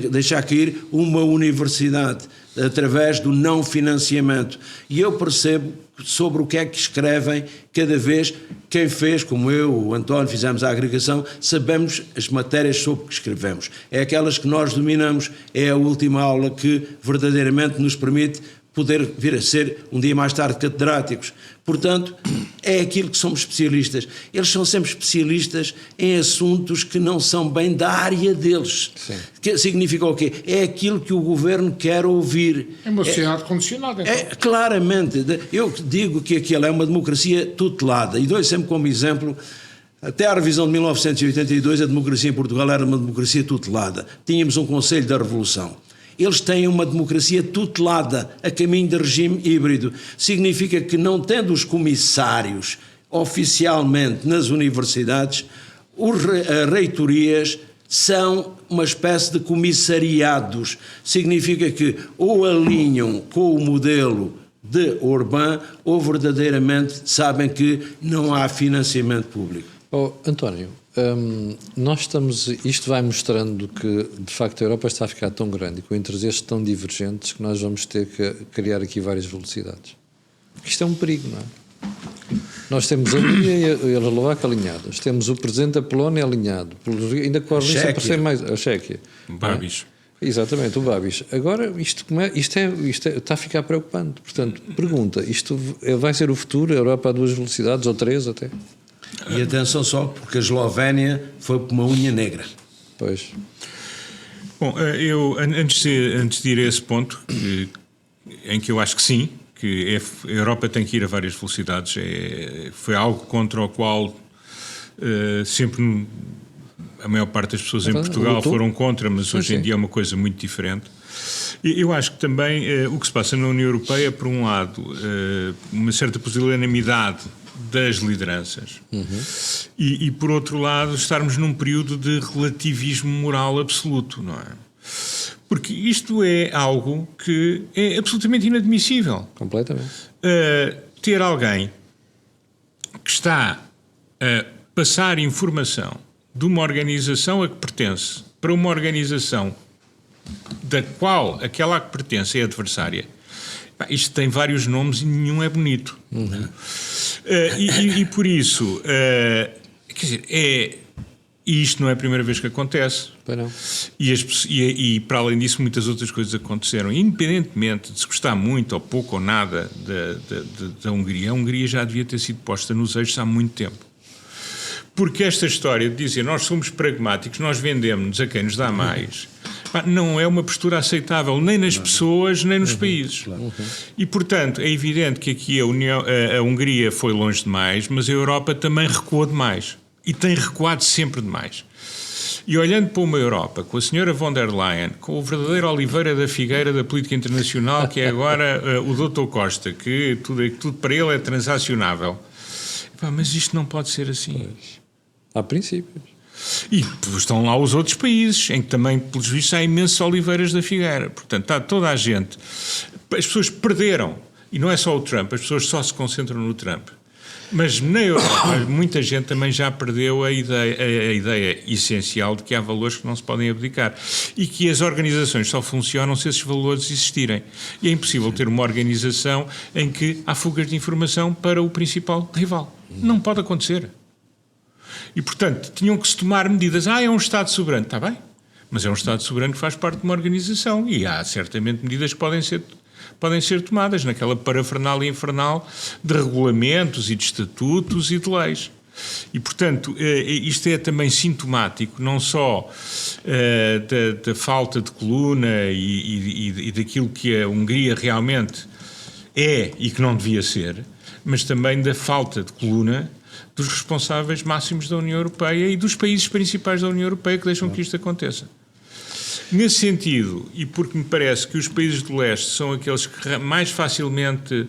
deixar cair uma universidade através do não financiamento. E eu percebo sobre o que é que escrevem cada vez. Quem fez, como eu, o António, fizemos a agregação, sabemos as matérias sobre que escrevemos. É aquelas que nós dominamos, é a última aula que verdadeiramente nos permite poder vir a ser, um dia mais tarde, catedráticos. Portanto, é aquilo que somos especialistas. Eles são sempre especialistas em assuntos que não são bem da área deles. Sim. Que significa o quê? É aquilo que o governo quer ouvir. É uma sociedade condicionada. Então. Claramente. Eu digo que aquilo é uma democracia tutelada. E dou sempre como exemplo, até à revisão de 1982, a democracia em Portugal era uma democracia tutelada. Tínhamos um Conselho da Revolução. Eles têm uma democracia tutelada a caminho de regime híbrido. Significa que, não tendo os comissários oficialmente nas universidades, as reitorias são uma espécie de comissariados. Significa que ou alinham com o modelo de Orbán ou verdadeiramente sabem que não há financiamento público. António, isto vai mostrando que de facto a Europa está a ficar tão grande e com interesses tão divergentes que nós vamos ter que criar aqui várias velocidades. Isto é um perigo, não é? Nós temos a Hungria e a Eslováquia alinhadas, temos o presidente da Polónia alinhado, ainda corre isso a ser mais a Chequia. Babis. Exatamente, o Babis. Agora, isto está a ficar preocupante. Portanto, pergunta, isto vai ser o futuro, a Europa a 2 velocidades, ou 3 até? E atenção só, porque a Eslovénia foi por uma unha negra. Pois. Bom, eu, antes de ir a esse ponto, em que eu acho que sim, que a Europa tem que ir a várias velocidades, foi algo contra o qual sempre a maior parte das pessoas em Portugal foram contra, mas hoje em dia é uma coisa muito diferente. Eu acho que também o que se passa na União Europeia, por um lado, uma certa pusilanimidade das lideranças e por outro lado estarmos num período de relativismo moral absoluto, não é? Porque isto é algo que é absolutamente inadmissível. Completamente. Ter alguém que está a passar informação de uma organização a que pertence para uma organização da qual aquela a que pertence é adversária. Isto tem vários nomes e nenhum é bonito. E por isso, quer dizer, e isto não é a primeira vez que acontece. Não. E para além disso, muitas outras coisas aconteceram. Independentemente de se gostar muito ou pouco ou nada da Hungria, a Hungria já devia ter sido posta nos eixos há muito tempo. Porque esta história de dizer nós somos pragmáticos, nós vendemos-nos a quem nos dá mais, não é uma postura aceitável nem nas pessoas nem nos países. E, portanto, é evidente que aqui a Hungria foi longe demais, mas a Europa também recuou demais. E tem recuado sempre demais. E olhando para uma Europa, com a senhora von der Leyen, com o verdadeiro Oliveira da Figueira da política internacional, que é agora o Dr. Costa, que tudo para ele é transacionável. Mas isto não pode ser assim. Há princípios. E estão lá os outros países, em que também, pelos vistos, há imensos Oliveiras da Figueira. Portanto, está toda a gente. As pessoas perderam E não é só o Trump, as pessoas só se concentram no Trump. Mas na Europa, muita gente também já perdeu a ideia essencial de que há valores que não se podem abdicar e que as organizações só funcionam se esses valores existirem. E é impossível ter uma organização em que há fugas de informação para o principal rival. Não pode acontecer. E, portanto, tinham que se tomar medidas. É um Estado soberano. Está bem, mas é um Estado soberano que faz parte de uma organização e há certamente medidas que podem ser tomadas naquela parafernália infernal de regulamentos e de estatutos e de leis. E, portanto, isto é também sintomático não só da falta de coluna e daquilo que a Hungria realmente é e que não devia ser, mas também da falta de coluna dos responsáveis máximos da União Europeia e dos países principais da União Europeia que deixam que isto aconteça. Nesse sentido, e porque me parece que os países do leste são aqueles que mais facilmente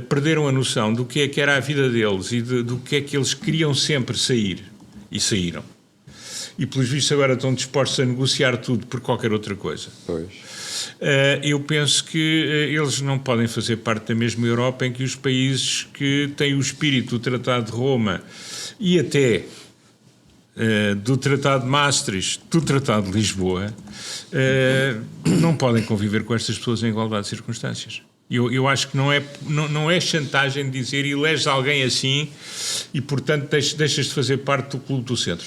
perderam a noção do que era a vida deles e do que é que eles queriam sempre sair, e saíram. E pelos vistos agora estão dispostos a negociar tudo por qualquer outra coisa. Pois. Eu penso que eles não podem fazer parte da mesma Europa em que os países que têm o espírito do Tratado de Roma e até do Tratado de Maastricht, do Tratado de Lisboa, não podem conviver com estas pessoas em igualdade de circunstâncias. Eu acho que não é chantagem dizer eleges alguém assim e, portanto, deixas de fazer parte do clube do centro.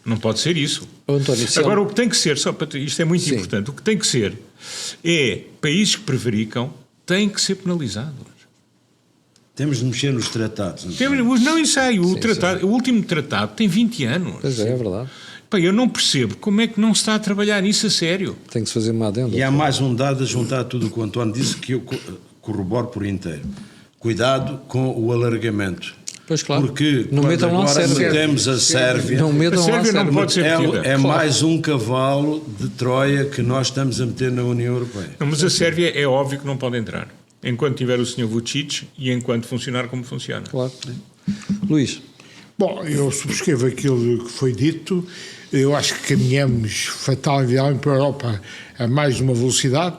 Não pode ser isso. António, agora, o que tem que ser, isto é muito importante, o que tem que ser é países que prevaricam têm que ser penalizados. Temos de mexer nos tratados. Não, isso aí, o último tratado tem 20 anos. Pois é verdade. Eu não percebo como é que não se está a trabalhar nisso a sério. Tem que se fazer uma adenda. E há mais um dado a juntar a tudo o que o António disse que eu corroboro por inteiro. Cuidado com o alargamento. Pois claro. Porque não quando metam lá agora a Sérvia. metemos a Sérvia, A Sérvia não pode ser metida. É mais um cavalo de Troia que nós estamos a meter na União Europeia. Não, mas a Sérvia é óbvio que não pode entrar. Enquanto tiver o Sr. Vučić e enquanto funcionar como funciona. Claro. Luís. Bom, eu subscrevo aquilo que foi dito. Eu acho que caminhamos fatalmente para a Europa a mais de uma velocidade.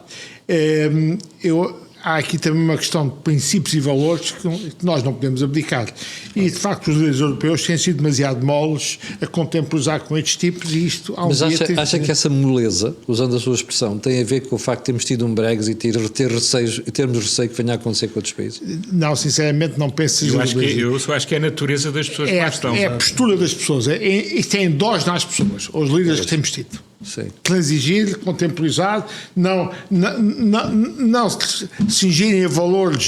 Há aqui também uma questão de princípios e valores que nós não podemos abdicar. E, de facto, os líderes europeus têm sido demasiado moles a contemporizar com estes tipos e isto... Mas acha que essa moleza, usando a sua expressão, tem a ver com o facto de termos tido um Brexit e termos receio que venha a acontecer com outros países? Não, sinceramente, não penso... Eu só acho que é a natureza das pessoas que lá estão. É a postura das pessoas. Isto é endógeno às pessoas, aos líderes que temos tido. Sim. Transigir, contemporizar, não cingirem a valores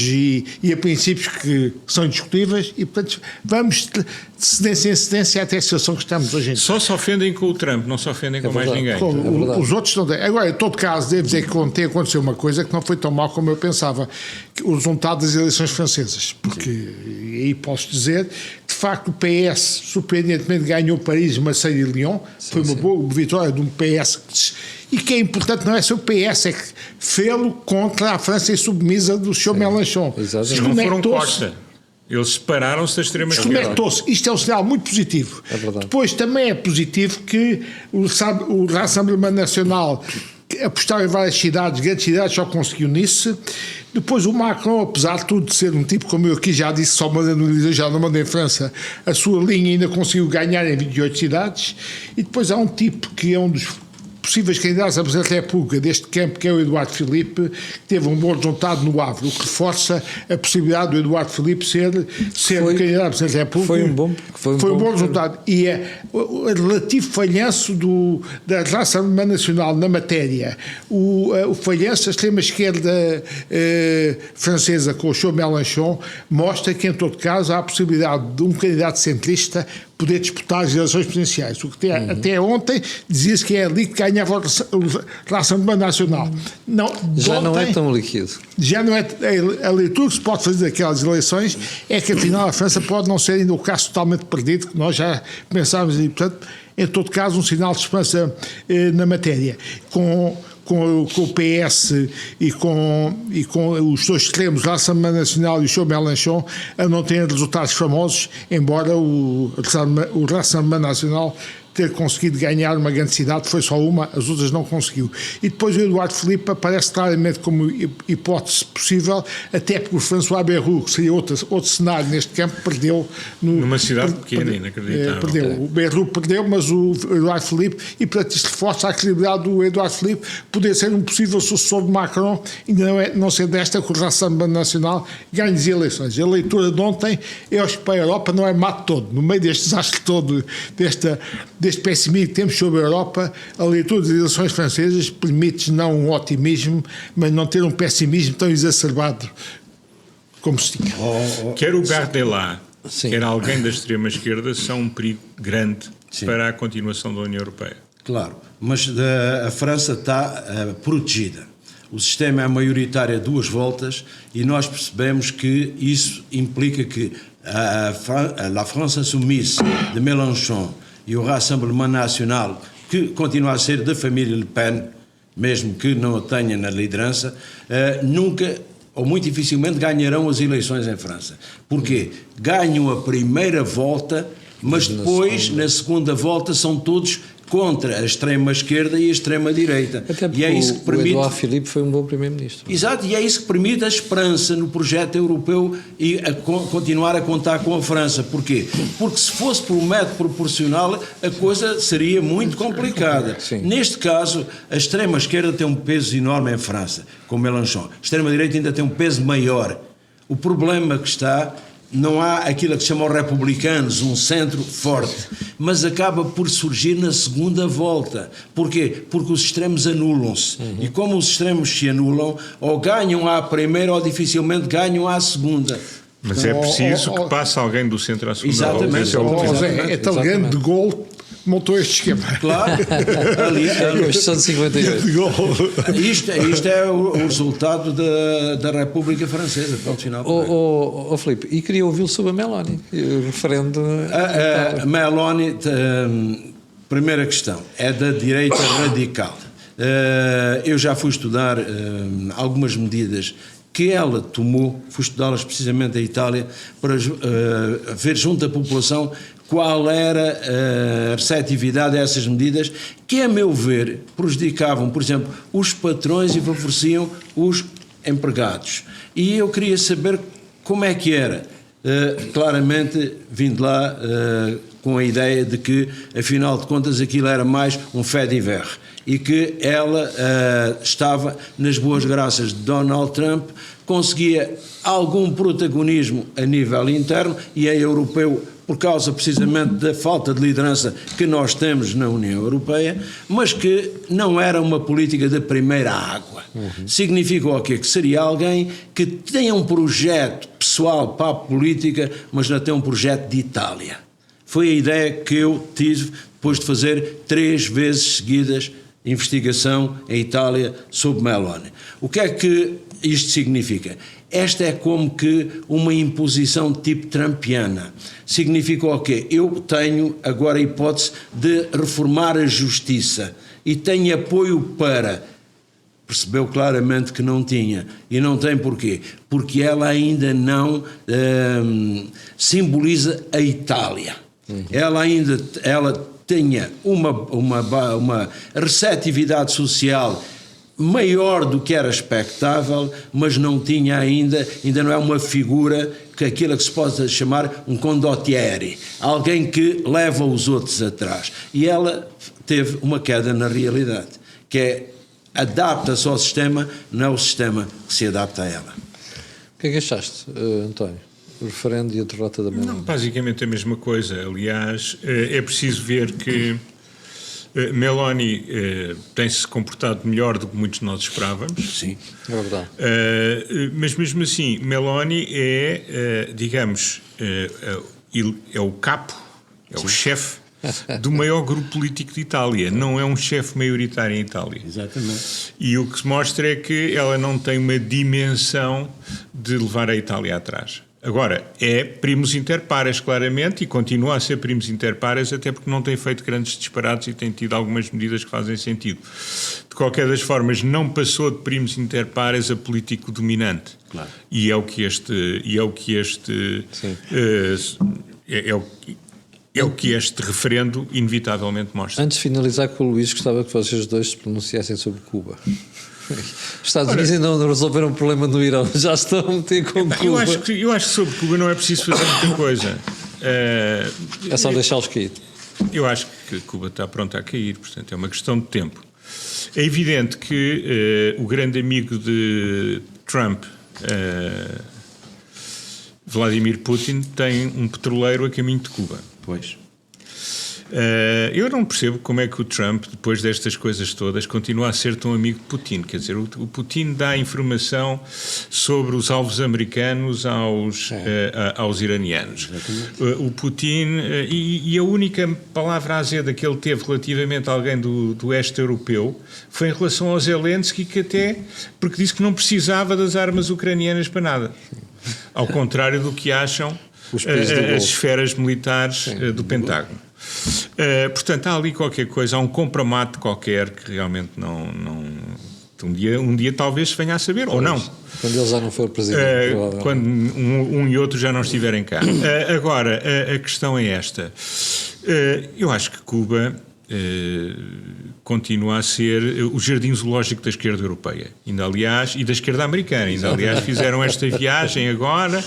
e a princípios que são indiscutíveis e, portanto, vamos de cedência em cedência até a situação que estamos hoje em dia. Só se ofendem com o Trump, não se ofendem com mais ninguém. Os outros não têm. Agora, em todo caso, devo dizer que ontem aconteceu uma coisa que não foi tão mal como eu pensava, o resultado das eleições francesas, porque aí posso dizer de facto o PS surpreendentemente ganhou Paris, Marseille e Lyon, foi uma boa vitória de um PS e que é importante não é só o PS, é que fê-lo contra a França submissa do Sr. Mélenchon. Não foram Costa. Eles separaram-se da extrema-esquerda. Desconectou-se. Isto é um sinal muito positivo. É verdade. Depois também é positivo que o Rassemblement Nacional apostar em várias cidades, grandes cidades, só conseguiu nisso. Depois o Macron, apesar de tudo de ser um tipo, como eu aqui já disse, só mandando no já não manda em França, a sua linha ainda conseguiu ganhar em 28 cidades. E depois há um tipo que é um dos possíveis candidatos a Presidente da República deste campo, que é o Eduardo Filipe, que teve um bom resultado no Avro, o que reforça a possibilidade do Eduardo Filipe ser candidato a Presidente da República. Foi um bom resultado. E o relativo falhanço da Rassemblement Nacional na matéria, o falhanço da extrema-esquerda francesa com o Sr. Mélenchon, mostra que, em todo caso, há a possibilidade de um candidato centrista poder disputar as eleições presidenciais. O que até ontem dizia-se que é ali que ganhava a Assembleia Nacional. Já não é tão líquido. Já não é. A leitura que se pode fazer daquelas eleições é que, afinal, a França pode não ser ainda o caso totalmente perdido, que nós já pensámos, e, portanto, em todo caso, um sinal de esperança na matéria. Com o PS e com os dois extremos, a Assembleia Nacional e o Sr. Mélenchon, a não terem resultados famosos, embora o Rassemblement Nacional ter conseguido ganhar uma grande cidade, foi só uma, as outras não conseguiu. E depois o Eduardo Filipe aparece claramente como hipótese possível, até porque o François Bayrou, que seria outro cenário neste campo, perdeu. Numa cidade pequena, inacreditável. Perdeu. O Bayrou perdeu, mas o Eduardo Filipe, e portanto isto reforça a credibilidade do Eduardo Filipe, poder ser um possível sucessor de Macron, ainda não ser desta que o Rassemblement Nacional ganhe as eleições. A leitura de ontem, eu acho que para a Europa não é mato todo. No meio deste desastre todo, deste pessimismo que temos sobre a Europa, a leitura das eleições francesas permite não um otimismo, mas não ter um pessimismo tão exacerbado como se tinha. Quer o Bardella, quer alguém da extrema-esquerda, são um perigo grande para a continuação da União Europeia. Claro, mas a França está protegida. O sistema é maioritário a 2 voltas e nós percebemos que isso implica que a France Insoumise de Mélenchon e o Rassemblement Nacional, que continua a ser da família Le Pen, mesmo que não a tenha na liderança, nunca ou muito dificilmente ganharão as eleições em França. Porquê? Ganham a primeira volta, mas depois, na segunda volta, são todos contra a extrema-esquerda e a extrema-direita. Até porque e é isso que permite... o Eduardo Filipe foi um bom primeiro-ministro. Exato, e é isso que permite a esperança no projeto europeu e continuar a contar com a França. Porquê? Porque se fosse por um método proporcional, a coisa seria muito complicada. Sim. Neste caso, a extrema-esquerda tem um peso enorme em França, com Mélenchon. A extrema-direita ainda tem um peso maior. O problema que está... Não há aquilo que se chama os republicanos, um centro forte, mas acaba por surgir na segunda volta. Porquê? Porque os extremos anulam-se. E como os extremos se anulam, ou ganham à primeira ou dificilmente ganham à segunda. Mas é preciso que passe alguém do centro à segunda volta. Exatamente. É tão grande de gol montou este esquema. Claro, ali, São de 58. Isto é o resultado da República Francesa, pelo final. Filipe, e queria ouvi-lo sobre a Meloni, o referendo. A Meloni, primeira questão, é da direita radical. Eu já fui estudar algumas medidas que ela tomou, fui estudá-las precisamente em Itália, para ver junto à população qual era a receptividade a essas medidas que, a meu ver, prejudicavam, por exemplo, os patrões e favoreciam os empregados. E eu queria saber como é que era. Claramente, vindo lá com a ideia de que, afinal de contas, aquilo era mais um fait divers e que ela estava nas boas graças de Donald Trump, conseguia algum protagonismo a nível interno e é europeu por causa precisamente da falta de liderança que nós temos na União Europeia, mas que não era uma política de primeira água. Significa o quê? Que seria alguém que tenha um projeto pessoal para a política, mas não tem um projeto de Itália. Foi a ideia que eu tive depois de fazer 3 vezes seguidas investigação em Itália sobre Meloni. O que é que isto significa? Esta é como que uma imposição de tipo trumpiana. Significa o quê? Eu tenho agora a hipótese de reformar a justiça e tenho apoio para... Percebeu claramente que não tinha. E não tem porquê? Porque ela ainda não simboliza a Itália. Ela tinha uma receptividade social maior do que era expectável, mas não tinha ainda não é uma figura que aquilo que se pode chamar um condottieri, alguém que leva os outros atrás. E ela teve uma queda na realidade, que é adapta-se ao sistema, não é o sistema que se adapta a ela. O que é que achaste, António? O referendo e a derrota da Meloni? Basicamente a mesma coisa. Aliás, é preciso ver que Meloni tem-se comportado melhor do que muitos de nós esperávamos. Sim, é verdade. Mas mesmo assim, Meloni é, digamos, é o capo, é o chefe do maior grupo político de Itália. Não é um chefe maioritário em Itália. Exatamente. E o que se mostra é que ela não tem uma dimensão de levar a Itália atrás. Agora, é primos inter pares, claramente, e continua a ser primos inter pares, até porque não tem feito grandes disparates e tem tido algumas medidas que fazem sentido. De qualquer das formas, não passou de primos inter pares a político dominante. Claro. E é o que este É o que este referendo inevitavelmente mostra. Antes de finalizar com o Luís, gostava que vocês dois se pronunciassem sobre Cuba. Os Estados Unidos ainda não resolveram o problema do Irão, já estão a meter com Cuba. Eu acho que sobre Cuba não é preciso fazer muita coisa. É só deixá-los cair. Eu acho que Cuba está pronta a cair, portanto é uma questão de tempo. É evidente que o grande amigo de Trump, Vladimir Putin, tem um petroleiro a caminho de Cuba. Pois. Eu não percebo como é que o Trump, depois destas coisas todas, continua a ser tão amigo de Putin. Quer dizer, o Putin dá informação sobre os alvos americanos aos iranianos. O Putin, e a única palavra azeda que ele teve relativamente a alguém do este europeu foi em relação ao Zelensky, porque disse que não precisava das armas ucranianas para nada. Ao contrário do que acham as esferas militares do Pentágono. Portanto, há ali qualquer coisa, há um compromato qualquer que realmente não um dia talvez se venha a saber, ou não. Quando ele já não for presidente. Quando um e outro já não estiverem cá. Agora, a questão é esta. Eu acho que Cuba continua a ser o jardim zoológico da esquerda europeia, ainda aliás, e da esquerda americana. Ainda aliás fizeram esta viagem agora,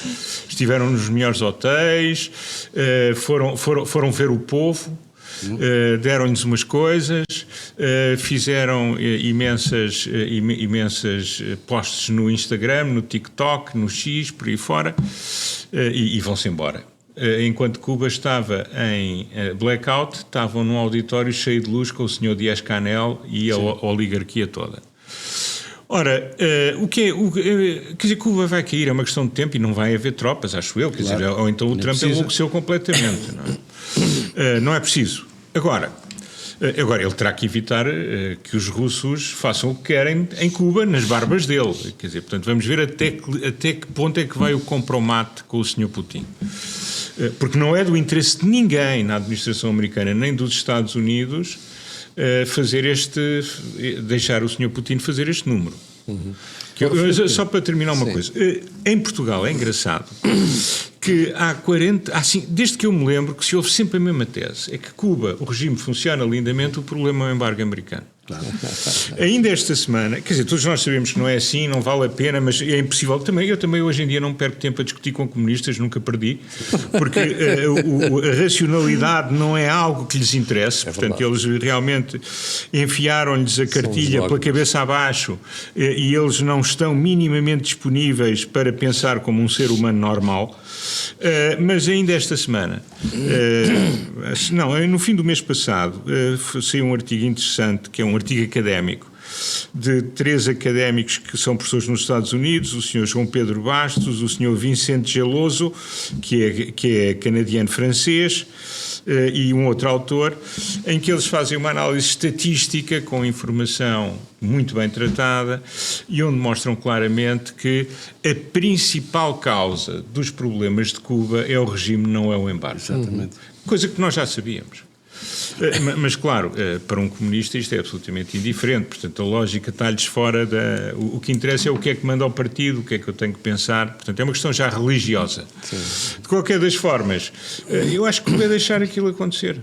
estiveram nos melhores hotéis, foram ver o povo, deram-lhes umas coisas, fizeram imensas posts no Instagram, no TikTok, no X, por aí fora, e vão-se embora. Enquanto Cuba estava em blackout, estavam num auditório cheio de luz com o Sr. Díaz-Canel e a oligarquia toda. Ora, quer dizer, Cuba vai cair, é uma questão de tempo e não vai haver tropas, acho eu, quer dizer, ou então o Trump enlouqueceu completamente. Não é preciso. Agora, ele terá que evitar que os russos façam o que querem em Cuba, nas barbas dele. Quer dizer, portanto, vamos ver até que ponto é que vai o compromato com o Sr. Putin. Porque não é do interesse de ninguém na administração americana, nem dos Estados Unidos, deixar o Sr. Putin fazer este número. Só para terminar uma coisa. Em Portugal é engraçado que desde que eu me lembro, que se ouve sempre a mesma tese, é que Cuba, o regime funciona lindamente, o problema é o embargo americano. Claro. Ainda esta semana, quer dizer, todos nós sabemos que não é assim, não vale a pena, mas é impossível. Eu também hoje em dia não perco tempo a discutir com comunistas, nunca perdi, porque a racionalidade não é algo que lhes interesse, portanto eles realmente enfiaram-lhes a cartilha pela cabeça abaixo e eles não estão minimamente disponíveis para pensar como um ser humano normal. Mas ainda esta semana, no fim do mês passado, saiu um artigo interessante, que é um artigo académico, de 3 académicos que são professores nos Estados Unidos, o Sr. João Pedro Bastos, o Sr. Vicente Geloso, que é canadiano-francês, e um outro autor, em que eles fazem uma análise estatística com informação muito bem tratada e onde mostram claramente que a principal causa dos problemas de Cuba é o regime, não é o embargo. Exatamente. Coisa que nós já sabíamos. Mas claro, para um comunista isto é absolutamente indiferente, portanto a lógica está-lhes fora o que interessa é o que é que manda ao partido, o que é que eu tenho que pensar, portanto é uma questão já religiosa. Sim. De qualquer das formas, eu acho que vai deixar aquilo acontecer.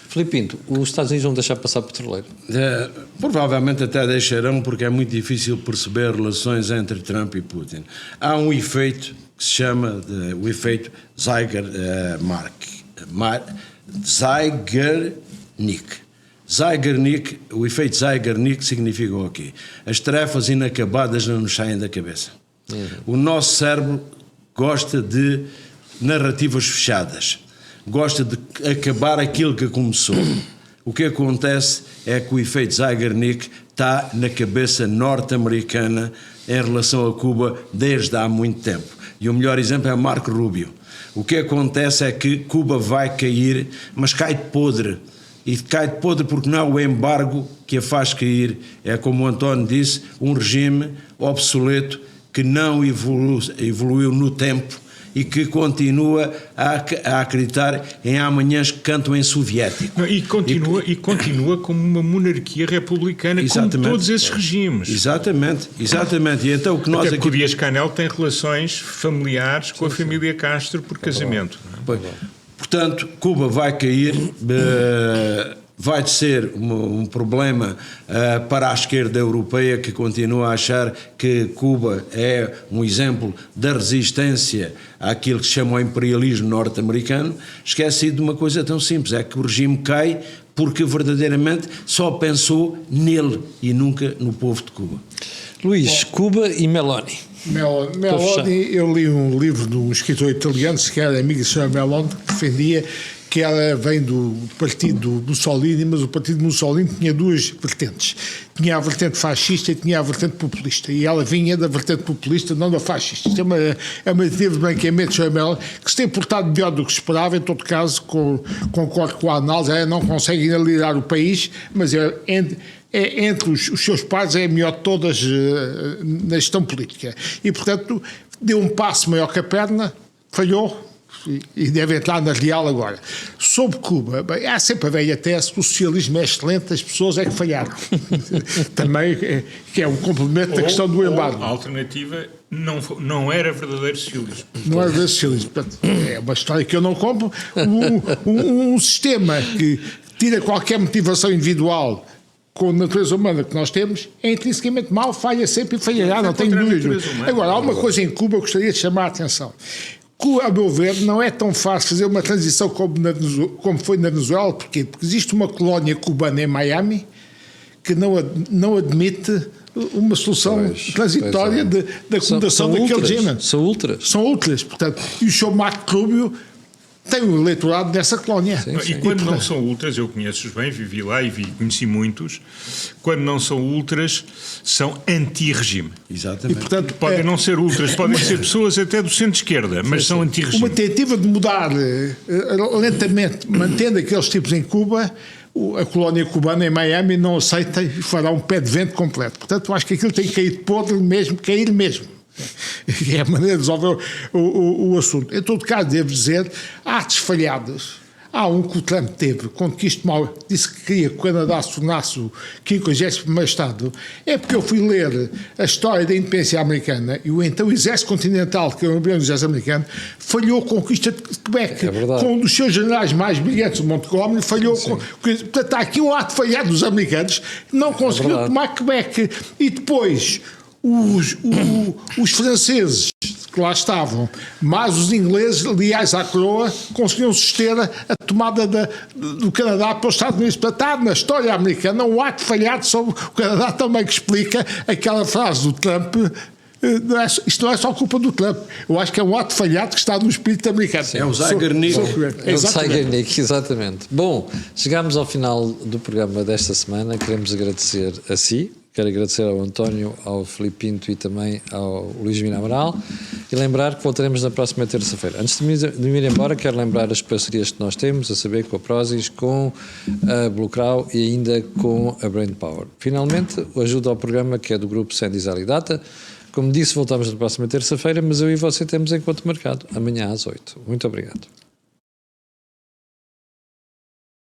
Filipe Pinto, os Estados Unidos vão deixar passar petroleiro? Provavelmente até deixarão, porque é muito difícil perceber relações entre Trump e Putin. Há um efeito que se chama o efeito Zeigarnik, o efeito Zeigarnik significa o quê? As tarefas inacabadas não nos saem da cabeça. O nosso cérebro gosta de narrativas fechadas, gosta de acabar aquilo que começou. O que acontece é que o efeito Zeigarnik está na cabeça norte-americana em relação a Cuba desde há muito tempo. E o melhor exemplo é Marco Rubio. O que acontece é que Cuba vai cair, mas cai de podre. E cai de podre porque não é o embargo que a faz cair. É, como o António disse, um regime obsoleto que não evoluiu no tempo e que continua a acreditar em amanhãs que cantam em soviético. Não, e continua como uma monarquia republicana, exatamente, como todos esses regimes. Exatamente. E então o que nós até porque o Díaz-Canel tem relações familiares com a família Castro por casamento. Portanto, Cuba vai cair, vai ser um problema para a esquerda europeia, que continua a achar que Cuba é um exemplo da resistência àquilo que se chama o imperialismo norte-americano, esquecido de uma coisa tão simples, é que o regime cai porque verdadeiramente só pensou nele e nunca no povo de Cuba. Luís, Cuba e Meloni. Meloni, eu li um livro de um escritor italiano, que era amigo do Sr. Meloni, que defendia que ela vem do partido Mussolini, mas o partido Mussolini tinha duas vertentes. Tinha a vertente fascista e tinha a vertente populista. E ela vinha da vertente populista, não da fascista. Isto é uma tentativa de branqueamento de Sr. Meloni, que se tem portado melhor do que se esperava. Em todo caso, concordo com a análise, ela não consegue ainda liderar o país, mas entre os seus pares é a melhor de todas na gestão política. E, portanto, deu um passo maior que a perna, falhou, e deve entrar na real agora. Sobre Cuba, bem, há sempre a velha tese que o socialismo é excelente, as pessoas é que falharam. Também que é um complemento da questão do embargo. A alternativa não era verdadeiro socialismo. Não era verdadeiro socialismo. Portanto, é uma história que eu não compro. Um sistema que tira qualquer motivação individual com a natureza humana que nós temos, é intrinsecamente mau, falha sempre e falhará, não tenho dúvida. Agora, há uma coisa em Cuba que eu gostaria de chamar a atenção. A meu ver, não é tão fácil fazer uma transição como foi na Venezuela. Porquê? Porque existe uma colónia cubana em Miami que não admite uma solução transitória da acomodação daquele regime. São ultras. São ultras, portanto. E o Sr. Marco Rubio tem um eleitorado dessa colónia. Sim, sim. E quando não são ultras, eu conheço-os bem, vivi lá e conheci muitos, quando não são ultras, são anti-regime. Exatamente. E, portanto, podem não ser ultras, podem ser pessoas até do centro-esquerda, mas são anti-regime. Uma tentativa de mudar lentamente, mantendo aqueles tipos em Cuba, a colónia cubana em Miami não aceita e fará um pé de vento completo. Portanto, eu acho que aquilo tem que cair de podre mesmo, cair mesmo. É a maneira de resolver o assunto. Em todo caso, devo dizer, há desfalhadas. Há um que o Trump teve, quando disse que queria que o Canadá se tornasse o 51º Estado, é porque eu fui ler a história da independência americana e o então Exército Continental, que era o Exército Americano, falhou a conquista de Quebec. Com um dos seus generais mais brilhantes, o Montgomery, falhou. Portanto, há aqui um ato falhado dos americanos, não conseguiu tomar Quebec. E depois os franceses que lá estavam, mas os ingleses, aliás, à coroa, conseguiram suster a tomada do Canadá para os Estados Unidos. Portanto, na história americana, um ato falhado sobre o Canadá também que explica aquela frase do Trump. Isto não é só culpa do Trump. Eu acho que é um ato falhado que está no espírito americano. É o Zeigarnik. É o Zeigarnik, exatamente. Bom, chegámos ao final do programa desta semana. Queremos agradecer a si. Quero agradecer ao António, ao Filipe Pinto e também ao Luís Mina Amaral e lembrar que voltaremos na próxima terça-feira. Antes de me ir embora, quero lembrar as parcerias que nós temos, a saber com a Prozis, com a Bluecrow e ainda com a Brain Power. Finalmente, ajuda ao programa que é do grupo Sendizal e Data. Como disse, voltamos na próxima terça-feira, mas eu e você temos encontro marcado amanhã às 8. Muito obrigado.